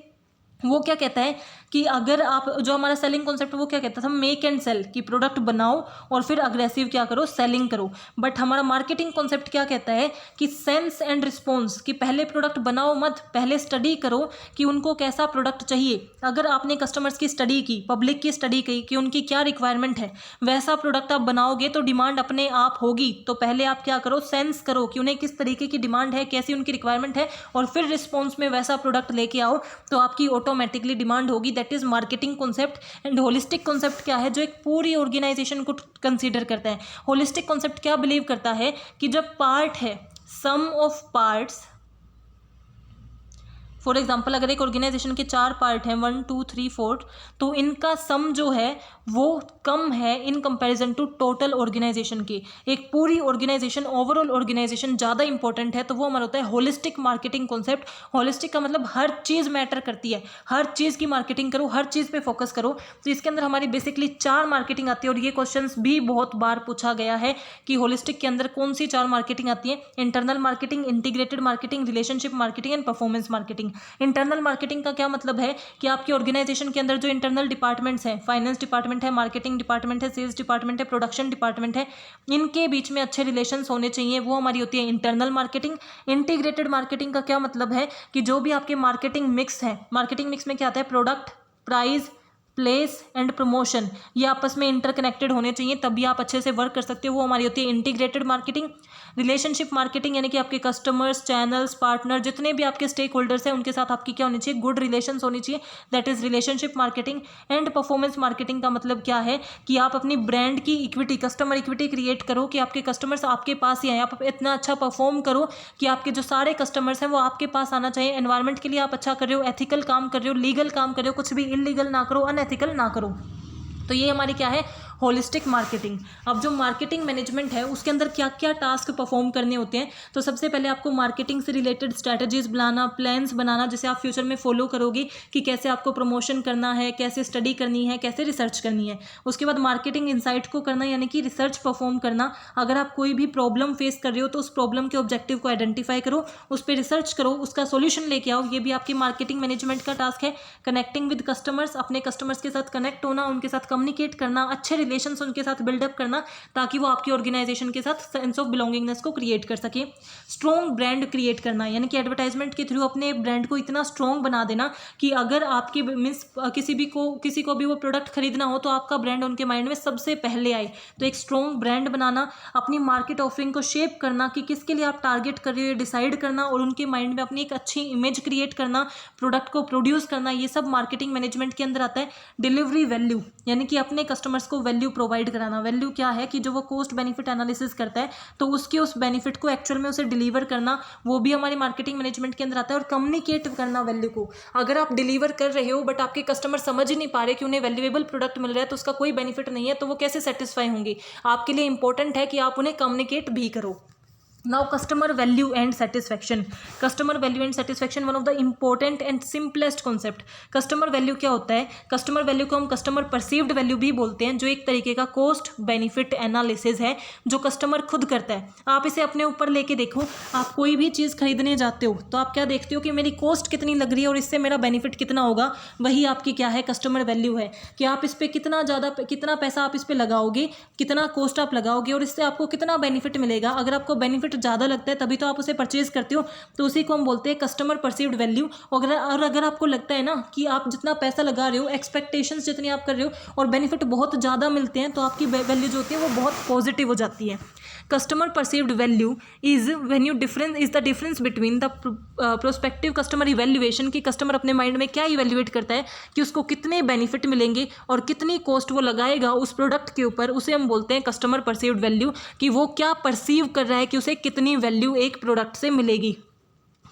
वो क्या कहता है कि अगर आप, जो हमारा सेलिंग कॉन्सेप्ट वो क्या कहता था, मेक एंड सेल, कि प्रोडक्ट बनाओ और फिर अग्रेसिव क्या करो, सेलिंग करो। बट हमारा मार्केटिंग कॉन्सेप्ट क्या कहता है कि सेंस एंड रिस्पॉन्स, कि पहले प्रोडक्ट बनाओ मत, पहले स्टडी करो कि उनको कैसा प्रोडक्ट चाहिए। अगर आपने कस्टमर्स की स्टडी की, पब्लिक की स्टडी की कि उनकी क्या रिक्वायरमेंट है, वैसा प्रोडक्ट आप बनाओगे तो डिमांड अपने आप होगी। तो पहले आप क्या करो, सेंस करो कि उन्हें किस तरीके की डिमांड है, कैसी उनकी रिक्वायरमेंट है, और फिर रिस्पॉन्स में वैसा प्रोडक्ट लेके आओ तो आपकी ऑटोमेटिकली डिमांड होगी। That is marketing concept. And holistic concept क्या है, जो एक पूरी ऑर्गेनाइजेशन को कंसीडर करता है। होलिस्टिक कॉन्सेप्ट क्या बिलीव करता है कि जब पार्ट है, सम ऑफ पार्ट्स, फॉर एग्जाम्पल अगर एक ऑर्गेनाइजेशन के 4 पार्ट हैं, 1 2 3 4, तो इनका सम जो है वो कम है in comparison to total organization के। एक पूरी ऑर्गेनाइजेशन, ओवरऑल ऑर्गेनाइजेशन ज़्यादा इंपॉर्टेंट है। तो वो हमारा होता है होलिस्टिक मार्केटिंग कॉन्सेप्ट। होलिस्टिक का मतलब हर चीज़ मैटर करती है, हर चीज़ की मार्केटिंग करो, हर चीज़ पे फोकस करो। तो इसके अंदर हमारी बेसिकली 4 मार्केटिंग आती है, और ये क्वेश्चन भी बहुत बार पूछा गया है कि होलिस्टिक के अंदर कौन सी 4 मार्केटिंग आती है। Internal marketing, integrated marketing, relationship marketing and performance marketing. Internal marketing का क्या मतलब है कि आपकी ऑर्गेनाइजेशन के अंदर जो इंटरनल डिपार्टमेंट्स हैं, फाइनेंस डिपार्टमेंट है, मार्केटिंग डिपार्टमेंट है, सेल्स डिपार्टमेंट है, प्रोडक्शन डिपार्टमेंट है, इनके बीच में अच्छे रिलेशंस होने चाहिए, वो हमारी होती है इंटरनल मार्केटिंग। इंटीग्रेटेड मार्केटिंग का क्या मतलब है कि जो भी आपके मार्केटिंग मिक्स है, मार्केटिंग मिक्स में क्या आता है, product, price, place and promotion, ये आपस में इंटरकनेक्टेड होने चाहिए, तभी आप अच्छे से वर्क कर सकते हो, वो हमारी होती है इंटीग्रेटेड मार्केटिंग। रिलेशनशिप मार्केटिंग यानी कि आपके कस्टमर्स, चैनल्स, पार्टनर, जितने भी आपके स्टेक होल्डर्स हैं उनके साथ आपकी क्या होनी चाहिए, गुड रिलेशंस होनी चाहिए, that is relationship marketing. And performance marketing का मतलब क्या है कि आप अपनी ब्रांड की इक्विटी, कस्टमर इक्विटी क्रिएट करो कि आपके कस्टमर्स आपके पास ही आए, आप इतना अच्छा परफॉर्म करो कि आपके जो सारे कस्टमर्स हैं वो आपके पास आना चाहिए। एनवायरनमेंट के लिए आप अच्छा कर रहे हो, एथिकल काम कर रहे हो, लीगल काम कर रहे हो, कुछ भी इलीगल ना करो, अनएथिकल ना करो। तो ये हमारी क्या है, होलिस्टिक मार्केटिंग। अब जो मार्केटिंग मैनेजमेंट है उसके अंदर क्या क्या टास्क परफॉर्म करने होते हैं, तो सबसे पहले आपको मार्केटिंग से रिलेटेड स्ट्रैटेजीज बनाना, प्लान्स बनाना, जैसे आप फ्यूचर में फॉलो करोगे कि कैसे आपको प्रमोशन करना है, कैसे स्टडी करनी है, कैसे रिसर्च करनी है। उसके बाद मार्केटिंग इंसाइट को करना, यानी कि रिसर्च परफॉर्म करना। अगर आप कोई भी प्रॉब्लम फेस कर रहे हो तो उस प्रॉब्लम के ऑब्जेक्टिव को आइडेंटिफाई करो, उस पर रिसर्च करो, उसका सोल्यूशन लेके आओ, ये भी आपकी मार्केटिंग मैनेजमेंट का टास्क है। कनेक्टिंग विद कस्टमर्स, अपने कस्टमर्स के साथ कनेक्ट होना, उनके साथ कम्युनिकेट करना, अच्छे रिलेशंस उनके साथ बिल्डअप करना, ताकि वो आपकी ऑर्गेनाइजेशन के साथ सेंस ऑफ बिलोंगिंगनेस को क्रिएट कर सके। स्ट्रॉन्ग ब्रांड क्रिएट करना, यानी कि एडवर्टाइजमेंट के थ्रू अपने ब्रांड को इतना स्ट्रॉन्ग बना देना कि अगर आपकी मीन्स किसी को भी वो प्रोडक्ट खरीदना हो तो आपका ब्रांड उनके माइंड में सबसे पहले आए। तो एक स्ट्रॉन्ग ब्रांड बनाना, अपनी मार्केट ऑफरिंग को शेप करना कि किसके लिए आप टारगेट कर रहे हो, ये डिसाइड करना, और उनके माइंड में अपनी एक अच्छी इमेज क्रिएट करना, प्रोडक्ट को प्रोड्यूस करना, ये सब मार्केटिंग मैनेजमेंट के अंदर आता है। डिलीवरी वैल्यू, यानी कि अपने कस्टमर्स को वैल्यू वैल्यू प्रोवाइड कराना। वैल्यू क्या है कि जो वो कॉस्ट बेनिफिट एनालिसिस करता है तो उसके उस बेनिफिट को एक्चुअल में उसे डिलीवर करना, वो भी हमारी मार्केटिंग मैनेजमेंट के अंदर आता है। और कम्युनिकेट करना वैल्यू को, अगर आप डिलीवर कर रहे हो बट आपके कस्टमर समझ ही नहीं पा रहे कि उन्हें वैल्यूएबल प्रोडक्ट मिल रहा है तो उसका कोई बेनिफिट नहीं है, तो वो कैसे सेटिस्फाई होंगे। आपके लिए इंपॉर्टेंट है कि आप उन्हें कम्युनिकेट भी करो। Now customer value and satisfaction. Customer value and satisfaction one of the important and simplest concept. Customer value क्या होता है? कस्टमर वैल्यू को हम कस्टमर परसीव्ड वैल्यू भी बोलते हैं, जो एक तरीके का कॉस्ट बेनिफिट एनालिसिस है जो कस्टमर खुद करता है। आप इसे अपने ऊपर लेके देखो, आप कोई भी चीज़ खरीदने जाते हो तो आप क्या देखते हो कि मेरी कॉस्ट कितनी लग रही है और इससे मेरा बेनिफिट कितना होगा। वही आपकी क्या है? कस्टमर वैल्यू है कि आप इस पर कितना पैसा आप इस पर लगाओगे, कितना कॉस्ट आप लगाओगे और इससे आपको कितना बेनिफिट मिलेगा। अगर आपको बेनिफिट ज़्यादा लगता है तभी तो आप उसे परचेज करते हो, तो उसी को हम बोलते हैं कस्टमर परसीव्ड वैल्यू। और अगर आपको लगता है ना कि आप जितना पैसा लगा रहे हो, एक्सपेक्टेशंस जितनी आप कर रहे हो और बेनिफिट बहुत ज़्यादा मिलते हैं, तो आपकी वैल्यू जो होती है वो बहुत पॉजिटिव हो जाती है। Customer perceived value is the difference between the prospective customer evaluation, कि कस्टमर अपने माइंड में क्या इवैल्यूएट करता है कि उसको कितने बेनिफिट मिलेंगे और कितनी कॉस्ट वो लगाएगा उस प्रोडक्ट के ऊपर, उसे हम बोलते हैं कस्टमर परसीव्ड वैल्यू, कि वो क्या परसीव कर रहा है कि उसे कितनी वैल्यू एक प्रोडक्ट से मिलेगी।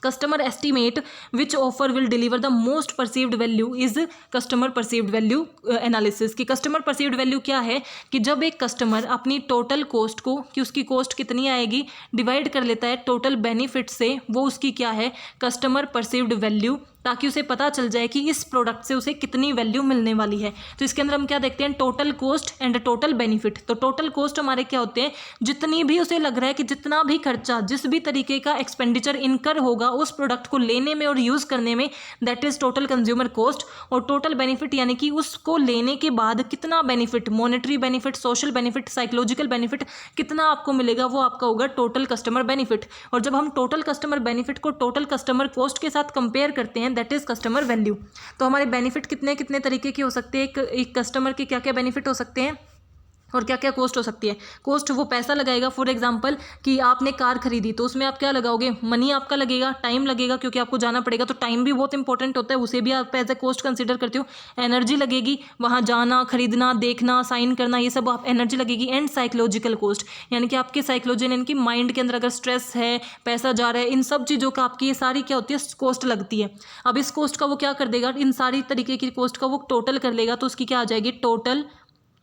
Customer estimate which offer will deliver the most perceived value is customer perceived value analysis. कि कस्टमर परसीव्ड वैल्यू क्या है कि जब एक कस्टमर अपनी टोटल कॉस्ट को, कि उसकी कॉस्ट कितनी आएगी, डिवाइड कर लेता है टोटल बेनिफिट से, वो उसकी क्या है? कस्टमर परसीव्ड वैल्यू, ताकि उसे पता चल जाए कि इस प्रोडक्ट से उसे कितनी वैल्यू मिलने वाली है। तो इसके अंदर हम क्या देखते हैं? Total cost and total benefit. तो टोटल कॉस्ट हमारे क्या होते हैं? जितनी भी उसे लग रहा है कि जितना भी खर्चा, जिस भी तरीके का एक्सपेंडिचर इनकर होगा उस प्रोडक्ट को लेने में और यूज़ करने में, that is total consumer cost. और टोटल बेनिफिट यानी कि उसको लेने के बाद कितना benefit, monetary benefit, social benefit, psychological benefit कितना आपको मिलेगा, वो आपका होगा टोटल कस्टमर बेनिफिट। और जब हम टोटल कस्टमर बेनिफिट को टोटल कस्टमर कॉस्ट के साथ कंपेयर करते हैं, दैट इज कस्टमर वैल्यू। तो हमारे बेनिफिट कितने कितने तरीके के हो सकते हैं, एक कस्टमर के क्या क्या बेनिफिट हो सकते हैं और क्या क्या कॉस्ट हो सकती है। कॉस्ट वो पैसा लगाएगा, फॉर एग्जांपल कि आपने कार खरीदी तो उसमें आप क्या लगाओगे? मनी आपका लगेगा, टाइम लगेगा क्योंकि आपको जाना पड़ेगा, तो टाइम भी बहुत इंपॉर्टेंट होता है, उसे भी आप एज ए कॉस्ट कंसीडर करते हो। एनर्जी लगेगी, वहाँ जाना, खरीदना, देखना, साइन करना, ये सब आप एनर्जी लगेगी। एंड साइकोलॉजिकल कॉस्ट यानी कि आपके साइकोलॉजी, यानी कि माइंड के अंदर अगर स्ट्रेस है, पैसा जा रहा है, इन सब चीज़ों का आपकी ये सारी क्या होती है? कॉस्ट लगती है। अब इस कॉस्ट का वो क्या कर देगा? इन सारी तरीके की कॉस्ट का वो टोटल कर लेगा, तो उसकी क्या आ जाएगी? टोटल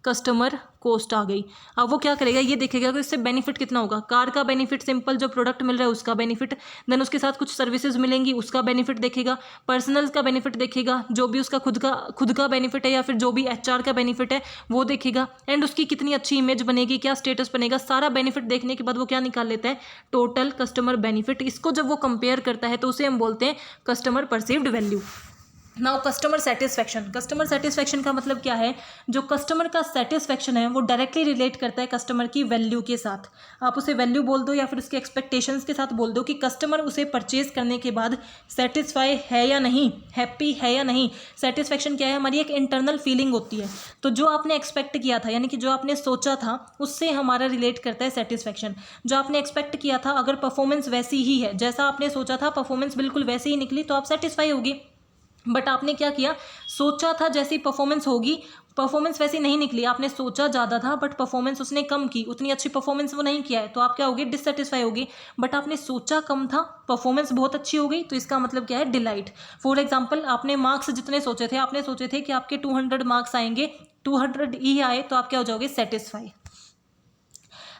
कस्टमर कॉस्ट आ गई। अब वो क्या करेगा? ये देखेगा कि इससे बेनिफिट कितना होगा। कार का बेनिफिट सिंपल, जो प्रोडक्ट मिल रहा है उसका बेनिफिट, देन उसके साथ कुछ सर्विसेज मिलेंगी उसका बेनिफिट देखेगा, पर्सनल का बेनिफिट देखेगा, जो भी उसका खुद का बेनिफिट है या फिर जो भी HR का बेनिफिट है वो देखेगा, एंड उसकी कितनी अच्छी इमेज बनेगी, क्या स्टेटस बनेगा, सारा बेनिफिट देखने के बाद वो क्या निकाल लेता है? Total customer benefit. इसको जब वो कंपेयर करता है तो उसे हम बोलते हैं customer perceived value. Now customer satisfaction. Customer satisfaction का मतलब क्या है? जो कस्टमर का सेटिस्फैक्शन है वो डायरेक्टली रिलेट करता है कस्टमर की वैल्यू के साथ। आप उसे वैल्यू बोल दो या फिर उसके एक्सपेक्टेशंस के साथ बोल दो कि कस्टमर उसे परचेज करने के बाद सेटिस्फाई है या नहीं, हैप्पी है या नहीं। सेटिस्फैक्शन क्या है? हमारी एक इंटरनल फीलिंग होती है। तो जो आपने एक्सपेक्ट किया था, यानी कि जो आपने सोचा था, उससे हमारा रिलेट करता है सेटिस्फैक्शन। जो आपने एक्सपेक्ट किया था, अगर परफॉर्मेंस वैसी ही है जैसा आपने सोचा था, परफॉर्मेंस बिल्कुल वैसी ही निकली, तो आप सेटिस्फाई होगी। बट आपने क्या किया? सोचा था जैसी परफॉर्मेंस होगी, परफॉर्मेंस वैसी नहीं निकली। आपने सोचा ज़्यादा था बट परफॉर्मेंस उसने कम की, उतनी अच्छी परफॉर्मेंस वो नहीं किया है, तो आप क्या होगी? डिससेटिस्फाई होगी। बट आपने सोचा कम था, परफॉर्मेंस बहुत अच्छी हो गई, तो इसका मतलब क्या है? डिलाइट। फॉर एग्जाम्पल, आपने मार्क्स जितने सोचे थे, आपने सोचे थे कि आपके 200 मार्क्स आएंगे, 200 ही आए, तो आप क्या हो जाओगे? सेटिस्फाई।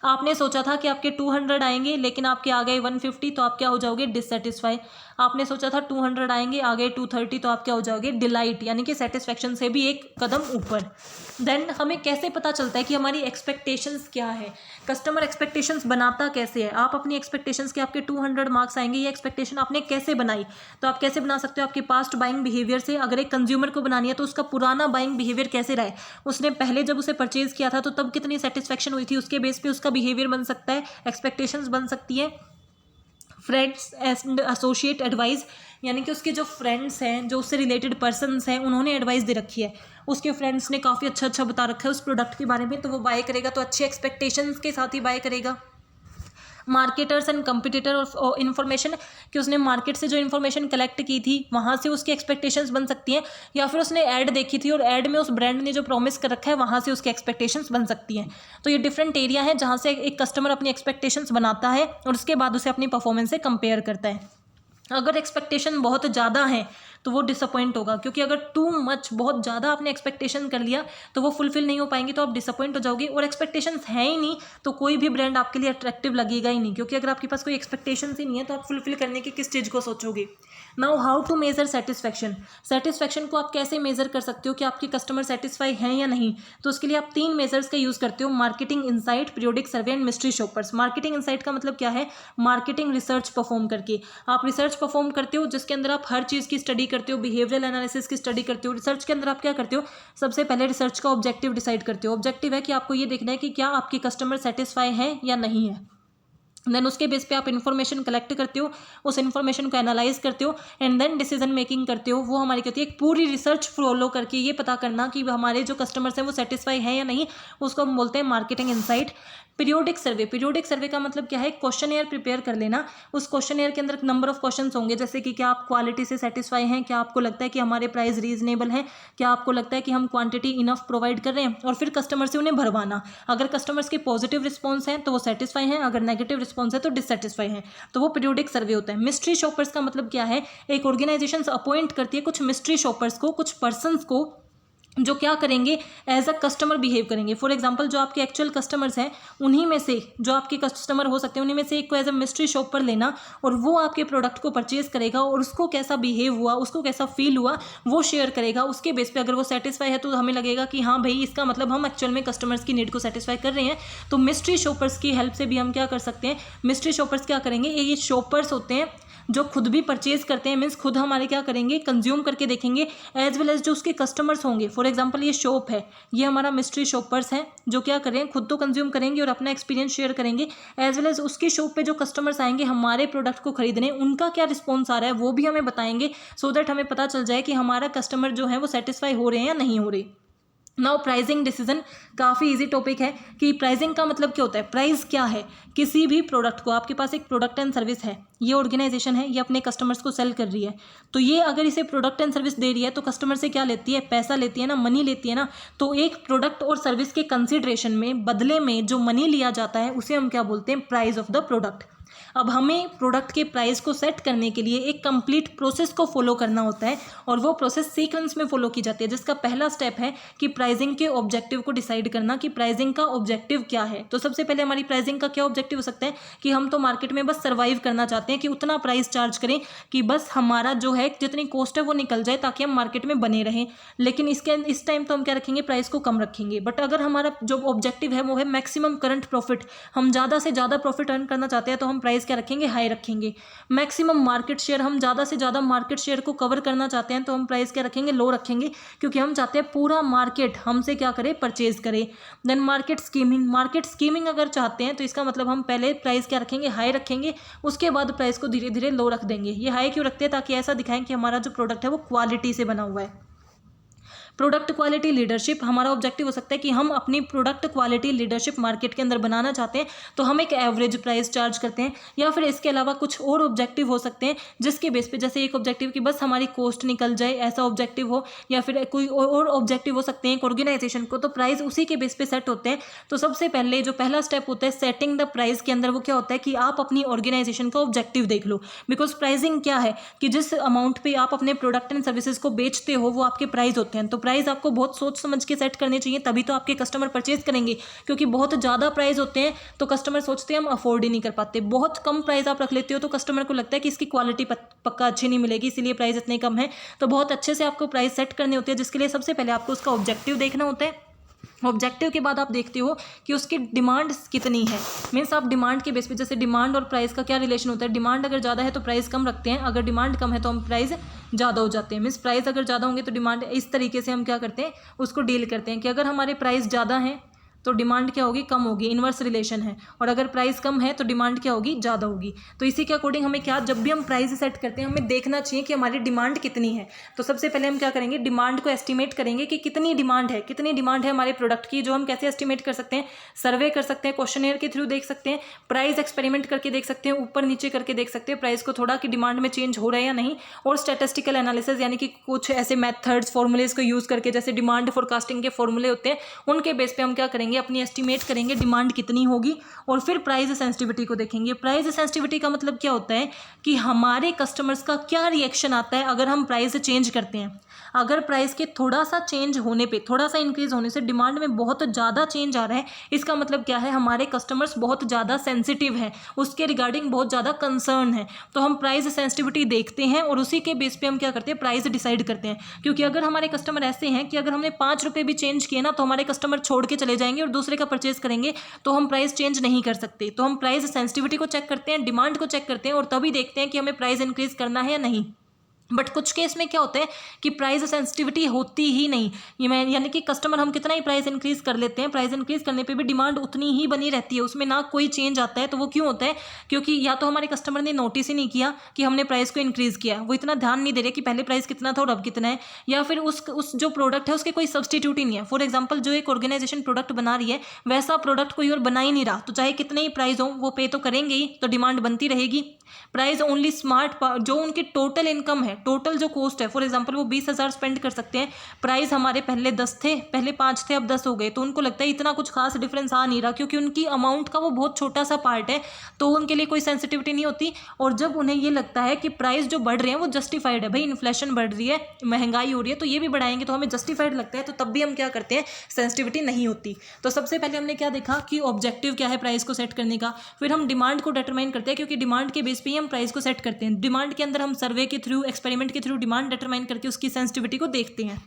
आपने सोचा था कि आपके 200 आएंगे लेकिन आपके आ गए 150, तो आप क्या हो जाओगे? डिससेटिस्फाई। आपने सोचा था 200 आएंगे, आ गए 230, तो आप क्या हो जाओगे? डिलाइट, यानी कि सेटिस्फैक्शन से भी एक कदम ऊपर। देन हमें कैसे पता चलता है कि हमारी एक्सपेक्टेशंस क्या है? कस्टमर एक्सपेक्टेशंस बनाता कैसे है? आप अपनी एक्सपेक्टेशंस के आपके 200 मार्क्स आएंगे, ये एक्सपेक्टेशन आपने कैसे बनाई? तो आप कैसे बना सकते हो? आपके पास्ट बाइंग बिहेवियर से। अगर एक कंज्यूमर को बनानी है तो उसका पुराना बाइंग बिहेवियर कैसे रहा है, उसने पहले जब उसे परचेज किया था तो तब कितनी सेटिस्फैक्शन हुई थी, उसके बेस पे उसका बिहेवियर बन सकता है, एक्सपेक्टेशंस बन सकती है। फ्रेंड्स एंड एसोसिएट एडवाइस, यानी कि उसके जो फ्रेंड्स हैं, जो उससे रिलेटेड पर्सन्स हैं, उन्होंने एडवाइस दे रखी है, उसके फ्रेंड्स ने काफ़ी अच्छा बता रखा है उस प्रोडक्ट के बारे में, तो वो बाय करेगा तो अच्छे एक्सपेक्टेशंस के साथ ही बाय करेगा। मार्केटर्स एंड कंपिटिटर और इन्फॉर्मेशन, कि उसने मार्केट से जो इन्फॉर्मेशन कलेक्ट की थी वहाँ से उसकी एक्सपेक्टेशंस बन सकती हैं, या फिर उसने ऐड देखी थी और ऐड में उस ब्रांड ने जो प्रॉमिस कर रखा है वहाँ से उसकी एक्सपेक्टेशंस बन सकती हैं। तो ये डिफरेंट एरिया है जहाँ से एक कस्टमर अपनी एक्सपेक्टेशंस बनाता है और उसके बाद उसे अपनी परफॉर्मेंस से कंपेयर करता है। अगर एक्सपेक्टेशन बहुत ज़्यादा है तो वो डिसअपॉइंट होगा, क्योंकि अगर टू मच बहुत ज़्यादा आपने एक्सपेक्टेशन कर लिया तो वो फुलफिल नहीं हो पाएंगे, तो आप डिसअपॉइंट हो जाओगे। और एक्सपेक्टेशंस है ही नहीं तो कोई भी ब्रांड आपके लिए अट्रैक्टिव लगेगा ही नहीं, क्योंकि अगर आपके पास कोई एक्सपेक्टेशंस ही नहीं है तो आप फुलफिल करने की किस चीज़ को सोचोगे। Now how to measure satisfaction. Satisfaction को आप कैसे मेजर कर सकते हो कि आपके कस्टमर सेटिस्फाई हैं या नहीं, तो उसके लिए आप 3 मेजर्स का यूज़ करते हो, marketing insight, periodic survey and mystery shoppers. Marketing insight का मतलब क्या है, मार्केटिंग रिसर्च परफॉर्म करके आप रिसर्च परफॉर्म करते हो, जिसके अंदर आप हर चीज़ की स्टडी करते हो, बिहेवियरल एनालिसिस की स्टडी करते हो। रिसर्च के अंदर आप क्या करते हो, सबसे पहले रिसर्च का ऑब्जेक्टिव डिसाइड करते हो। ऑब्जेक्टिव है कि आपको ये देखना है कि क्या आपके कस्टमर सेटिस्फाई हैं या नहीं है। देन उसके बेस पे आप इन्फॉर्मेशन कलेक्ट करते हो, उस इन्फॉर्मेशन को एनालाइज करते हो एंड देन डिसीजन मेकिंग करते हो। वो हमारी क्या होती है, एक पूरी रिसर्च फॉलो करके ये पता करना कि हमारे जो कस्टमर्स हैं वो सेटिस्फाई हैं या नहीं, उसको हम बोलते हैं मार्केटिंग इनसाइट। पीरियोडिक सर्वे, पीरियोडिक सर्वे का मतलब क्या है, क्वेश्चन एयर प्रिपेयर कर लेना। उस क्वेश्चन एयर के अंदर नंबर ऑफ क्वेश्चन होंगे, जैसे कि क्या आप क्वालिटी से सेटिस्फाई हैं, क्या आपको लगता है कि हमारे प्राइस रीजनेबल है, क्या आपको लगता है कि हम क्वांटिटी इनफ प्रोवाइड कर रहे हैं, और फिर कस्टमर से उन्हें भरवाना। अगर कस्टमर्स के पॉजिटिव रिस्पॉन्स हैं तो वो सेटिस्फाई हैं, अगर नेगेटिव रिस्पॉन्स है तो डिससेटिस्फाई हैं, तो वो पीरियोडिक सर्वे होता है। मिस्ट्री शॉपर्स का मतलब क्या है, एक ऑर्गेनाइजेशन अपॉइंट करती है कुछ मिस्ट्री शॉपर्स को, कुछ पर्सनस को, जो क्या करेंगे, एज अ कस्टमर बिहेव करेंगे। फॉर एग्जांपल जो आपके एक्चुअल कस्टमर्स हैं उन्हीं में से, जो आपके कस्टमर हो सकते हैं उन्हीं में से एक को एज अ मिस्ट्री शॉपर लेना, और वो आपके प्रोडक्ट को परचेज करेगा और उसको कैसा बिहेव हुआ, उसको कैसा फील हुआ वो शेयर करेगा। उसके बेस पे अगर वो सेटिस्फाई है तो हमें लगेगा कि हाँ भाई इसका मतलब हम एक्चुअल में कस्टमर्स की नीड को सेटिस्फाई कर रहे हैं। तो मिस्ट्री शॉपर्स की हेल्प से भी हम क्या कर सकते हैं, मिस्ट्री शॉपर्स क्या करेंगे, ये शॉपर्स होते हैं जो खुद भी परचेज करते हैं, मीन्स खुद हमारे क्या करेंगे, कंज्यूम करके देखेंगे, एज वेल एज जो उसके कस्टमर्स होंगे। फॉर एग्जांपल ये शॉप है, ये हमारा मिस्ट्री शॉपर्स हैं जो क्या करें, खुद तो कंज्यूम करेंगे और अपना एक्सपीरियंस शेयर करेंगे, एज वेल एज उसकी शॉप पे जो कस्टमर्स आएंगे हमारे प्रोडक्ट को खरीदने, उनका क्या रिस्पॉन्स आ रहा है वो भी हमें बताएंगे, सो दैट हमें पता चल जाए कि हमारा कस्टमर जो है वो सेटिस्फाई हो रहे हैं या नहीं हो रहे। नाउ प्राइसिंग डिसीजन, काफ़ी इजी टॉपिक है कि प्राइसिंग का मतलब क्या होता है। प्राइस क्या है, किसी भी प्रोडक्ट को, आपके पास एक प्रोडक्ट एंड सर्विस है, ये ऑर्गेनाइजेशन है, ये अपने कस्टमर्स को सेल कर रही है, तो ये अगर इसे प्रोडक्ट एंड सर्विस दे रही है तो कस्टमर से क्या लेती है, पैसा लेती है ना, मनी लेती है ना। तो एक प्रोडक्ट और सर्विस के कंसिडरेशन में, बदले में जो मनी लिया जाता है उसे हम क्या बोलते हैं, प्राइस ऑफ द प्रोडक्ट। अब हमें प्रोडक्ट के प्राइस को सेट करने के लिए एक कंप्लीट प्रोसेस को फॉलो करना होता है, और वो प्रोसेस सीक्वेंस में फॉलो की जाती है, जिसका पहला स्टेप है कि प्राइसिंग के ऑब्जेक्टिव को डिसाइड करना कि प्राइसिंग का ऑब्जेक्टिव क्या है। तो सबसे पहले हमारी प्राइसिंग का क्या ऑब्जेक्टिव हो सकता है कि हम तो मार्केट में बस सर्वाइव करना चाहते हैं, कि उतना प्राइस चार्ज करें कि बस हमारा जो है जितनी कॉस्ट है वो निकल जाए ताकि हम मार्केट में बने रहें। लेकिन इस टाइम तो हम क्या रखेंगे, प्राइस को कम रखेंगे। बट अगर हमारा जो ऑब्जेक्टिव है वो है मैक्सिमम करंट प्रॉफिट, हम ज़्यादा से ज़्यादा प्रॉफिट अर्न करना चाहते हैं, तो हम प्राइस क्या रखेंगे, हाई रखेंगे। मैक्सिमम मार्केट शेयर, हम ज़्यादा से ज़्यादा मार्केट शेयर को कवर करना चाहते हैं, तो हम प्राइस क्या रखेंगे, लो रखेंगे, क्योंकि हम चाहते हैं पूरा मार्केट हमसे क्या करे, परचेज करे। Then market skimming, market skimming अगर चाहते हैं तो इसका मतलब हम पहले प्राइस क्या रखेंगे, हाई रखेंगे, उसके बाद प्राइस को धीरे धीरे लो रख देंगे। ये हाई क्यों रखते हैं, ताकि ऐसा दिखाएं कि हमारा जो प्रोडक्ट है वो क्वालिटी से बना हुआ है। प्रोडक्ट क्वालिटी लीडरशिप, हमारा ऑब्जेक्टिव हो सकता है कि हम अपनी प्रोडक्ट क्वालिटी लीडरशिप मार्केट के अंदर बनाना चाहते हैं, तो हम एक एवरेज प्राइस चार्ज करते हैं, या फिर इसके अलावा कुछ और ऑब्जेक्टिव हो सकते हैं जिसके बेस पे, जैसे एक ऑब्जेक्टिव कि बस हमारी कॉस्ट निकल जाए, ऐसा ऑब्जेक्टिव हो, या फिर कोई और ऑब्जेक्टिव हो सकते हैं एक ऑर्गेनाइजेशन को, तो प्राइस उसी के बेस पे सेट होते हैं। तो सबसे पहले जो पहला स्टेप होता है सेटिंग द प्राइस के अंदर, वो क्या होता है कि आप अपनी ऑर्गेनाइजेशन का ऑब्जेक्टिव देख लो। बिकॉज प्राइसिंग क्या है कि जिस अमाउंट पे आप अपने प्रोडक्ट एंड सर्विसेज को बेचते हो वो आपके प्राइस होते हैं। तो प्राइस आपको बहुत सोच समझ के सेट करने चाहिए, तभी तो आपके कस्टमर परचेज करेंगे, क्योंकि बहुत ज़्यादा प्राइस होते हैं तो कस्टमर सोचते हैं हम अफोर्ड ही नहीं कर पाते। बहुत कम प्राइस आप रख लेते हो तो कस्टमर को लगता है कि इसकी क्वालिटी पक्का अच्छी नहीं मिलेगी, इसीलिए प्राइस इतने कम है। तो बहुत अच्छे से आपको प्राइस सेट करने होते हैं, जिसके लिए सबसे पहले आपको उसका ऑब्जेक्टिव देखना होता है। ऑब्जेक्टिव के बाद आप देखते हो कि उसकी डिमांड कितनी है, मीन्स आप डिमांड के बेस पे, जैसे डिमांड और प्राइस का क्या रिलेशन होता है, डिमांड अगर ज़्यादा है तो प्राइस कम रखते हैं, अगर डिमांड कम है तो हम प्राइस ज़्यादा हो जाते हैं। मीन्स प्राइस अगर ज़्यादा होंगे तो डिमांड, इस तरीके से हम क्या करते हैं उसको डील करते हैं कि अगर हमारे प्राइस ज़्यादा हैं तो डिमांड क्या होगी, कम होगी, इन्वर्स रिलेशन है। और अगर प्राइस कम है तो डिमांड क्या होगी, ज़्यादा होगी। तो इसी के अकॉर्डिंग हमें क्या, जब भी हम प्राइस सेट करते हैं हमें देखना चाहिए कि हमारी डिमांड कितनी है। तो सबसे पहले हम क्या करेंगे, डिमांड को एस्टिमेट करेंगे कि कितनी डिमांड है हमारे प्रोडक्ट की। जो हम कैसे एस्टिमेट कर सकते हैं, सर्वे कर सकते हैं, क्वेश्चनेयर के थ्रू देख सकते हैं, प्राइस एक्सपेरिमेंट करके देख सकते हैं, ऊपर नीचे करके देख सकते हैं प्राइस को थोड़ा कि डिमांड में चेंज हो रहा है या नहीं। और स्टैटिस्टिकल एनालिसिस यानी कि कुछ ऐसे मेथड्स फॉर्मूलेज को यूज़ करके, जैसे डिमांड फोरकास्टिंग के फॉर्मूले होते हैं, उनके बेस पे हम क्या करेंगे, अपनी एस्टिमेट करेंगे डिमांड कितनी होगी। और फिर प्राइस सेंसिटिविटी को देखेंगे। प्राइस सेंसिटिविटी का मतलब क्या होता है कि हमारे कस्टमर्स का क्या रिएक्शन आता है अगर हम प्राइस चेंज करते हैं। अगर प्राइस के थोड़ा सा चेंज होने पे, थोड़ा सा इंक्रीज होने से डिमांड में बहुत ज़्यादा चेंज आ रहा है, इसका मतलब क्या है, हमारे कस्टमर्स बहुत ज़्यादा सेंसिटिव हैं, उसके रिगार्डिंग बहुत ज़्यादा कंसर्न है। तो हम प्राइस सेंसिटिविटी देखते हैं और उसी के बेस पे हम क्या करते हैं, प्राइस डिसाइड करते हैं। क्योंकि अगर हमारे कस्टमर ऐसे हैं कि अगर हमने 5 रुपये भी चेंज किए ना तो हमारे कस्टमर छोड़ के चले जाएंगे और दूसरे का परचेज करेंगे, तो हम प्राइस चेंज नहीं कर सकते। तो हम प्राइस सेंसिटिविटी को चेक करते हैं, डिमांड को चेक करते हैं और तभी देखते हैं कि हमें प्राइस इंक्रीज करना है या नहीं। बट कुछ केस में क्या होता है कि प्राइस सेंसिटिविटी होती ही नहीं, यानी कि कस्टमर हम कितना ही प्राइस इंक्रीज कर लेते हैं, प्राइस इंक्रीज करने पे भी डिमांड उतनी ही बनी रहती है, उसमें ना कोई चेंज आता है। तो वो क्यों होता है, क्योंकि या तो हमारे कस्टमर ने नोटिस ही नहीं किया कि हमने प्राइस को इंक्रीज किया, वो इतना ध्यान नहीं दे रहे कि पहले प्राइस कितना था और अब कितना है, या फिर उस जो प्रोडक्ट है उसके कोई सब्सटीट्यूट ही नहीं है। फॉर एग्जाम्पल, जो एक ऑर्गेनाइजेशन प्रोडक्ट बना रही है वैसा प्रोडक्ट कोई और बना ही नहीं रहा, तो चाहे कितने ही प्राइस हो वो पे तो करेंगे ही, तो डिमांड बनती रहेगी। प्राइस ओनली स्मार्ट, जो उनकी टोटल इनकम है, टोटल जो कॉस्ट है, फॉर एग्जांपल वो 20,000 स्पेंड कर सकते हैं, प्राइस हमारे पहले 10 थे, पहले 5 थे, अब 10 हो गए, तो उनको लगता है इतना कुछ खास डिफरेंस आ नहीं रहा, क्योंकि उनकी अमाउंट का वो बहुत छोटा सा पार्ट है, तो उनके लिए कोई सेंसिटिविटी नहीं होती। और जब उन्हें ये लगता है कि प्राइस जो बढ़ रहे हैं वो जस्टिफाइड है, भाई इन्फ्लेशन बढ़ रही है, महंगाई हो रही है, तो ये भी बढ़ाएंगे, तो हमें जस्टिफाइड लगता है, तो तब भी हम क्या करते हैं, सेंसिटिविटी नहीं होती। तो सबसे पहले हमने क्या देखा कि ऑब्जेक्टिव क्या है प्राइस को सेट करने का, फिर हम डिमांड को डिटरमाइन करते हैं, क्योंकि डिमांड के बेस पे ही हम प्राइस को सेट करते हैं। डिमांड के अंदर हम सर्वे के थ्रू, एक्सपेरिमेंट के थ्रू डिमांड डिटरमाइन करके उसकी सेंसिटिविटी को देखते हैं।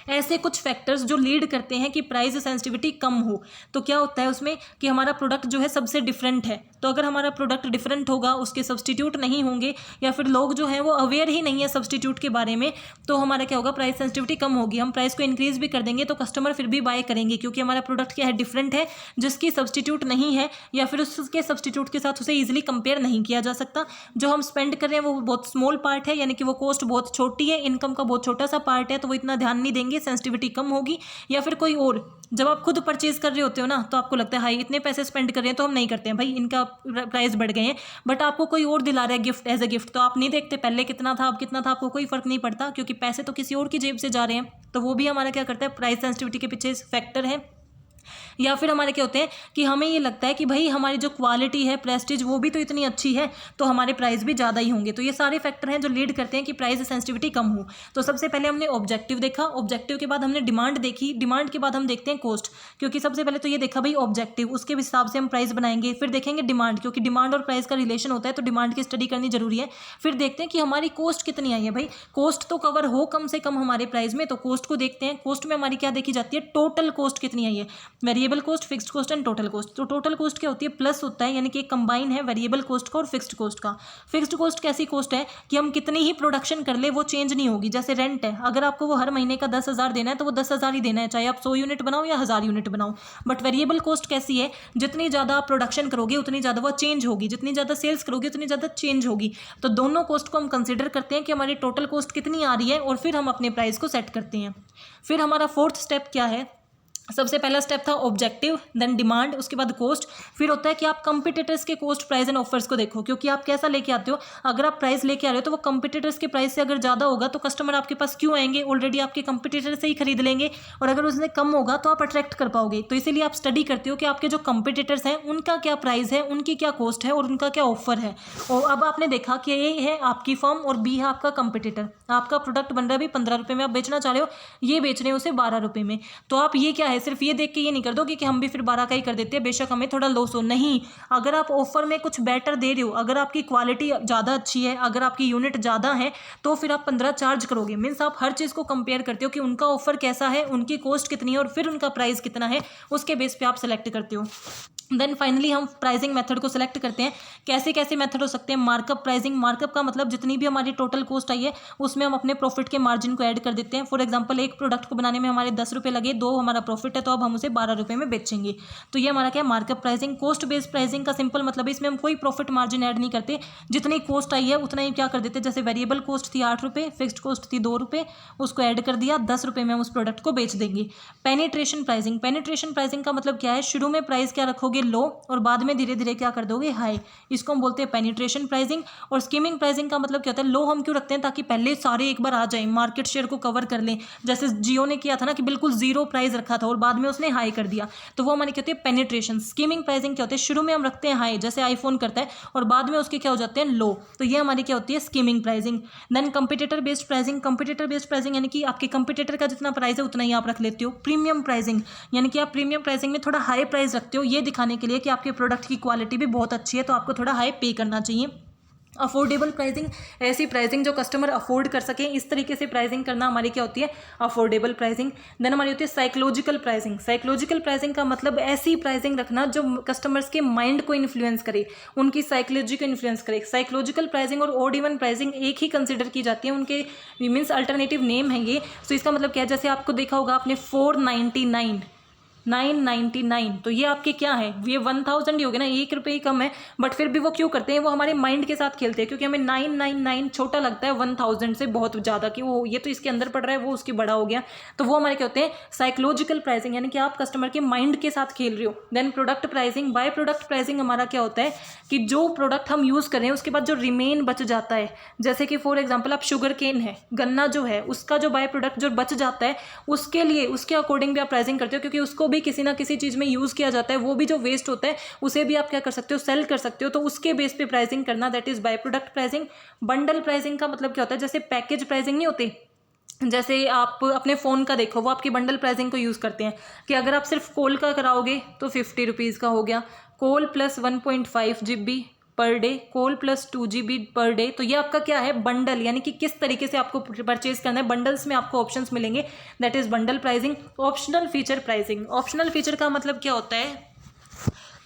ऐसे कुछ फैक्टर्स जो लीड करते हैं कि प्राइस सेंसिटिविटी कम हो, तो क्या होता है उसमें कि हमारा प्रोडक्ट जो है सबसे डिफरेंट है। तो अगर हमारा प्रोडक्ट डिफरेंट होगा, उसके सब्सटीट्यूट नहीं होंगे, या फिर लोग जो हैं वो अवेयर ही नहीं है सब्सटीट्यूट के बारे में, तो हमारा क्या होगा, प्राइस सेंसिटिविटी कम होगी। हम प्राइस को इंक्रीज भी कर देंगे तो कस्टमर फिर भी बाय करेंगे, क्योंकि हमारा प्रोडक्ट क्या है, डिफरेंट है, जिसकी सब्सटीट्यूट नहीं है, या फिर उसके सब्सटीट्यूट के साथ उसे ईजिली कंपेयर नहीं किया जा सकता। जो हम स्पेंड कर रहे हैं वो बहुत स्मॉल पार्ट है, यानी कि वो कॉस्ट बहुत छोटी है, इनकम का बहुत छोटा सा पार्ट है, तो वो इतना ध्यान नहीं देंगे, सेंसिटिविटी कम होगी। या फिर कोई और, जब आप खुद परचेज कर रहे होते हो ना, तो आपको लगता है हाई इतने पैसे स्पेंड कर रहे हैं तो हम नहीं करते हैं, भाई इनका प्राइस बढ़ गए हैं, बट आपको कोई और दिला रहा है गिफ्ट, एज ए गिफ्ट, तो आप नहीं देखते पहले कितना था अब कितना था, आपको कोई फर्क नहीं पड़ता, क्योंकि पैसे तो किसी और की जेब से जा रहे हैं। तो वो भी हमारा क्या करता है, प्राइस सेंसिटिविटी के पीछे फैक्टर है। या फिर हमारे क्या होते हैं कि हमें ये लगता है कि भाई हमारी जो क्वालिटी है, प्रेस्टीज, वो भी तो इतनी अच्छी है, तो हमारे प्राइस भी ज़्यादा ही होंगे। तो ये सारे फैक्टर हैं जो लीड करते हैं कि प्राइस सेंसिटिविटी कम हो। तो सबसे पहले हमने ऑब्जेक्टिव देखा, ऑब्जेक्टिव के बाद हमने डिमांड देखी, डिमांड के बाद हम देखते हैं कॉस्ट, क्योंकि सबसे पहले तो ये देखा भाई ऑब्जेक्टिव, उसके हिसाब से हम प्राइस बनाएंगे। फिर देखेंगे डिमांड, क्योंकि डिमांड और प्राइस का रिलेशन होता है, तो डिमांड की स्टडी करनी जरूरी है। फिर देखते हैं कि हमारी कॉस्ट कितनी आई है, भाई कॉस्ट तो कवर हो कम से कम हमारे प्राइस में, तो कॉस्ट को देखते हैं। कॉस्ट में हमारी क्या देखी जाती है, टोटल कॉस्ट कितनी आई है, variable cost, fixed cost and total cost. तो टोटल कॉस्ट क्या होती है, प्लस होता है, यानी कि एक कंबाइन है वेरिएबल कॉस्ट का और फिक्स्ड कॉस्ट का। फिक्स्ड कॉस्ट कैसी कॉस्ट है कि हम कितनी ही प्रोडक्शन कर ले वो चेंज नहीं होगी। जैसे रेंट है, अगर आपको वो हर महीने का 10,000 देना है तो वो 10,000 ही देना है, चाहे आप 100 यूनिट बनाओ या 1000 यूनिट बनाओ। बट वेरिएबल कॉस्ट कैसी है, जितनी ज़्यादा आप प्रोडक्शन करोगे उतनी ज़्यादा वो चेंज होगी, जितनी ज़्यादा सेल्स करोगे उतनी ज़्यादा चेंज होगी। तो दोनों कॉस्ट को हम कंसिडर करते हैं कि हमारी टोटल कॉस्ट कितनी आ रही है, और फिर हम अपने प्राइस को सेट करते हैं। फिर हमारा फोर्थ स्टेप क्या है, सबसे पहला स्टेप था ऑब्जेक्टिव, देन डिमांड, उसके बाद कॉस्ट। फिर होता है कि आप कंपटीटर्स के कॉस्ट, प्राइस एंड ऑफर्स को देखो, क्योंकि आप कैसा लेके आते हो। अगर आप प्राइस लेके आ रहे हो तो वो कंपटीटर्स के प्राइस से अगर ज़्यादा होगा तो कस्टमर आपके पास क्यों आएंगे, ऑलरेडी आपके कंपटीटर से ही खरीद लेंगे, और अगर उसने कम होगा तो आप अट्रैक्ट कर पाओगे। तो इसीलिए आप स्टडी करते हो कि आपके जो कंपटीटर्स हैं उनका क्या प्राइस है, उनकी क्या कॉस्ट है और उनका क्या ऑफर है। और अब आपने देखा कि ये है आपकी फर्म और बी है आपका कंपटीटर। आपका प्रोडक्ट बन रहा है भी 15 रुपये में, आप बेचना चाह रहे हो, ये बेच रहे हो उसे 12 रुपये में, तो आप ये क्या है, सिर्फ ये देख के ये नहीं कर दोगे कि हम भी फिर 12 का ही कर देते हैं, बेशक हमें थोड़ा लॉस हो। नहीं, अगर आप ऑफर में कुछ बेटर दे रहे हो, अगर आपकी क्वालिटी ज़्यादा अच्छी है, अगर आपकी यूनिट ज़्यादा है, तो फिर आप 15 चार्ज करोगे। मीन्स आप हर चीज़ को कंपेयर करते हो कि उनका ऑफर कैसा है, उनकी कॉस्ट कितनी है और फिर उनका प्राइस कितना है, उसके बेस पे आप सेलेक्ट करते हो। देन फाइनली हम प्राइसिंग मेथड को सिलेक्ट करते हैं। कैसे कैसे मेथड हो सकते हैं? मार्कअप प्राइसिंग, मार्कअप का मतलब जितनी भी हमारी टोटल कॉस्ट आई है उसमें हम अपने प्रॉफिट के मार्जिन को ऐड कर देते हैं। फॉर एग्जांपल एक प्रोडक्ट को बनाने में हमारे 10 रुपये लगे, 2 हमारा प्रॉफिट है, तो अब हम उसे 12 रुपये में बेचेंगे। तो ये हमारा क्या है? Markup pricing. Cost based pricing का सिंपल मतलब है इसमें हम कोई प्रॉफिट मार्जिन ऐड नहीं करते, जितनी कॉस्ट आई है उतना ही क्या कर देते हैं। जैसे वेरिएबल कॉस्ट थी 8 रुपये, फिक्स्ड कॉस्ट थी 2 रुपये, उसको ऐड कर दिया, 10 रुपये में हम उस प्रोडक्ट को बेच देंगे। पेनिट्रेशन प्राइसिंग, पेनिट्रेशन प्राइसिंग का मतलब क्या है? शुरू में प्राइस क्या रखोगे? लो, और बाद में धीरे धीरे क्या कर दोगे? हाई। इसको हम बोलते हैं पेनिट्रेशन प्राइसिंग। और स्कीमिंग प्राइसिंग का मतलब क्या होता है? लो हम क्यों रखते हैं? ताकि पहले सारे एक बार आ जाए, मार्केट शेयर को कवर कर लें। जैसे जियो ने किया था ना कि बिल्कुल जीरो प्राइस रखा था और बाद में उसने हाई कर दिया, तो वो हमारी क्या होती है? पेनिट्रेशन। स्कीमिंग प्राइसिंग क्या होती है? शुरू में हम रखते हैं हाई, जैसे आईफोन करता है, और बाद में उसके क्या हो जाते हैं? लो। तो ये हमारी क्या होती है? Skimming pricing. Then competitor based pricing, competitor based pricing यानी कि आपके कंपटीटर का जितना प्राइस है उतना ही आप रख लेते हो। प्रीमियम प्राइसिंग यानी कि आप प्रीमियम प्राइसिंग में थोड़ा हाई प्राइस रखते हो, ये दिखाने के लिए कि आपके प्रोडक्ट की क्वालिटी भी बहुत अच्छी है, तो आपको थोड़ा हाई पे करना चाहिए। अफोर्डेबल प्राइसिंग, ऐसी प्राइसिंग जो कस्टमर अफोर्ड कर सकें, इस तरीके से प्राइसिंग करना हमारी क्या होती है? Affordable pricing. देन हमारी होती है साइकोलॉजिकल प्राइसिंग। साइकोलॉजिकल प्राइसिंग का मतलब ऐसी प्राइसिंग रखना जो कस्टमर्स के माइंड को इन्फ्लुएंस करे, उनकी साइकोलॉजी को इन्फ्लुएंस करे। साइकोलॉजिकल प्राइसिंग और ऑड इवन प्राइसिंग एक ही कंसिडर की जाती है, उनके मीन्स अल्टरनेटिव नेम है ये। तो इसका मतलब क्या है? जैसे आपको देखा होगा आपने 499, 999, तो ये आपके क्या है? ये 1000 ही हो गया ना, 1 रुपये ही कम है, बट फिर भी वो क्यों करते हैं? वो हमारे माइंड के साथ खेलते हैं, क्योंकि हमें 999 छोटा लगता है 1000 से बहुत ज़्यादा, कि वो ये तो इसके अंदर पड़ रहा है, वो उसकी बड़ा हो गया। तो वो हमारे क्या होते हैं? साइकोलॉजिकल प्राइसिंग, यानी कि आप कस्टमर के माइंड के साथ खेल रहे हो। Then product pricing, by product pricing हमारा क्या होता है कि जो प्रोडक्ट हम यूज़ करें उसके बाद जो रिमेन बच जाता है, जैसे कि फॉर एग्जाम्पल आप शुगर केन है, गन्ना जो है, उसका जो बाय प्रोडक्ट जो बच जाता है, उसके लिए उसके अकॉर्डिंग भी आप प्राइसिंग करते हो, क्योंकि उसको भी किसी ना किसी चीज़ में यूज़ किया जाता है। वो भी जो वेस्ट होता है उसे भी आप क्या कर सकते हो? सेल कर सकते हो। तो उसके बेस पे प्राइसिंग करना, that is by product pricing. Bundle pricing का मतलब क्या होता है? जैसे पैकेज प्राइसिंग नहीं होती, जैसे आप अपने फ़ोन का देखो, वो आपकी बंडल प्राइसिंग को यूज़ करते हैं कि अगर आप सिर्फ कॉल का कराओगे तो 50 रुपीज़ का हो गया, call plus 1.5 GB per day, call plus 2 GB per day. तो ये आपका क्या है? बंडल, यानी कि किस तरीके से आपको परचेज करना है। बंडल्स में आपको ऑप्शंस मिलेंगे, that is bundle pricing. Optional feature pricing, optional feature का मतलब क्या होता है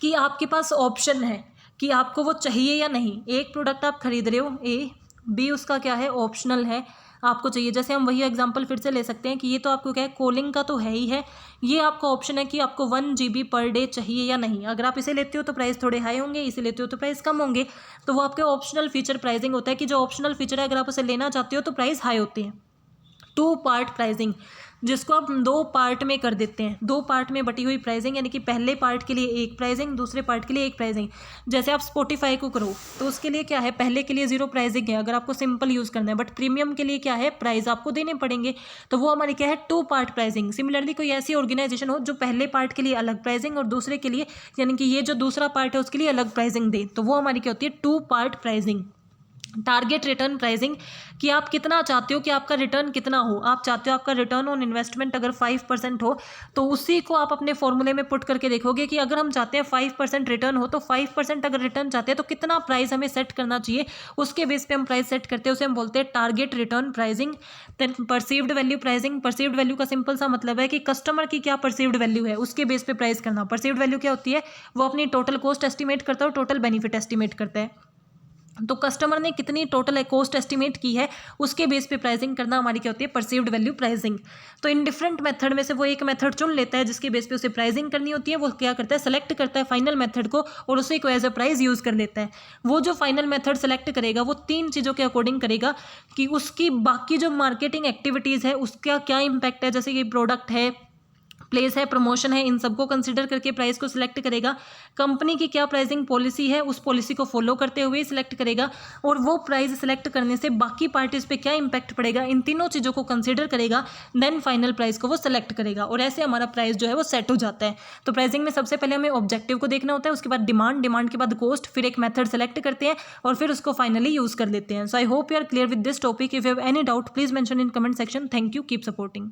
कि आपके पास ऑप्शन है कि आपको वो चाहिए या नहीं। एक प्रोडक्ट आप खरीद रहे हो ए, बी उसका क्या है? ऑप्शनल है, आपको चाहिए। जैसे हम वही एग्जांपल फिर से ले सकते हैं कि ये तो आपको क्या है? कॉलिंग का तो है ही है, ये आपका ऑप्शन है कि आपको 1 GB पर डे चाहिए या नहीं। अगर आप इसे लेते हो तो प्राइस थोड़े हाई होंगे, इसे लेते हो तो प्राइस कम होंगे। तो वो आपके ऑप्शनल फीचर प्राइसिंग होता है कि जो ऑप्शनल फीचर है अगर आप उसे लेना चाहते हो तो प्राइस हाई होते हैं। 2 पार्ट प्राइसिंग, जिसको आप 2 पार्ट में कर देते हैं, 2 पार्ट में बटी हुई प्राइसिंग, यानी कि पहले पार्ट के लिए एक प्राइसिंग, दूसरे पार्ट के लिए एक प्राइसिंग। जैसे आप स्पॉटिफाई को करो तो उसके लिए क्या है? पहले के लिए 0 प्राइसिंग है अगर आपको सिंपल यूज़ करना है, बट प्रीमियम के लिए क्या है? प्राइस आपको देने पड़ेंगे। तो वो हमारी क्या है? 2 पार्ट प्राइसिंग। सिमिलरली कोई ऐसी ऑर्गेनाइजेशन हो जो पहले पार्ट के लिए अलग प्राइसिंग और दूसरे के लिए, यानी कि ये जो दूसरा पार्ट है उसके लिए अलग प्राइसिंग दे, तो वो हमारी क्या होती है? 2 part pricing. Target return pricing, कि आप कितना चाहते हो कि आपका रिटर्न कितना हो। आप चाहते हो आपका रिटर्न ऑन इन्वेस्टमेंट अगर 5% हो, तो उसी को आप अपने फॉर्मूले में पुट करके देखोगे कि अगर हम चाहते हैं 5% रिटर्न हो, तो 5% अगर रिटर्न चाहते हैं तो कितना प्राइस हमें सेट करना चाहिए, उसके बेस पे हम प्राइस सेट करते हैं, उसे हम बोलते हैं target return pricing. Then perceived value pricing, perceived value का सिंपल सा मतलब है कि कस्टमर की क्या परसीव्ड वैल्यू है उसके बेस पे प्राइस करना। परसीव्ड वैल्यू क्या होती है? वो अपनी टोटल कॉस्ट एस्टिमेट करता है और टोटल बेनिफिट एस्टिमेट करता है। तो कस्टमर ने कितनी टोटल कॉस्ट एस्टिमेट की है उसके बेस पे प्राइसिंग करना हमारी क्या होती है? Perceived value pricing. तो इन डिफरेंट मेथड में से वो एक मेथड चुन लेता है जिसके बेस पे उसे प्राइसिंग करनी होती है। वो क्या करता है? सेलेक्ट करता है फाइनल मेथड को और उसे को एज अ प्राइस यूज़ कर लेता है। वो जो फाइनल मेथड सेलेक्ट करेगा वो 3 चीज़ों के अकॉर्डिंग करेगा कि उसकी बाकी जो मार्केटिंग एक्टिविटीज़ है उसका क्या इम्पैक्ट है, जैसे कि प्रोडक्ट है, प्लेस है, प्रमोशन है, इन सबको कंसिडर करके प्राइस को सिलेक्ट करेगा। कंपनी की क्या प्राइसिंग पॉलिसी है उस पॉलिसी को फॉलो करते हुए सिलेक्ट करेगा, और वो प्राइस सिलेक्ट करने से बाकी पार्टीज पे क्या इंपैक्ट पड़ेगा, इन तीनों चीज़ों को कंसिडर करेगा। देन फाइनल प्राइस को वो सिलेक्ट करेगा और ऐसे हमारा प्राइस जो है वो सेट हो जाता है। तो प्राइसिंग में सबसे पहले हमें ऑब्जेक्टिव को देखना होता है, उसके बाद डिमांड, डिमांड के बाद कॉस्ट, फिर एक मेथड सेलेक्ट करते हैं और फिर उसको फाइनली यूज़ कर लेते हैं। So I hope you are clear with this topic. If you have any doubt please mention in comment section. Thank you, keep supporting.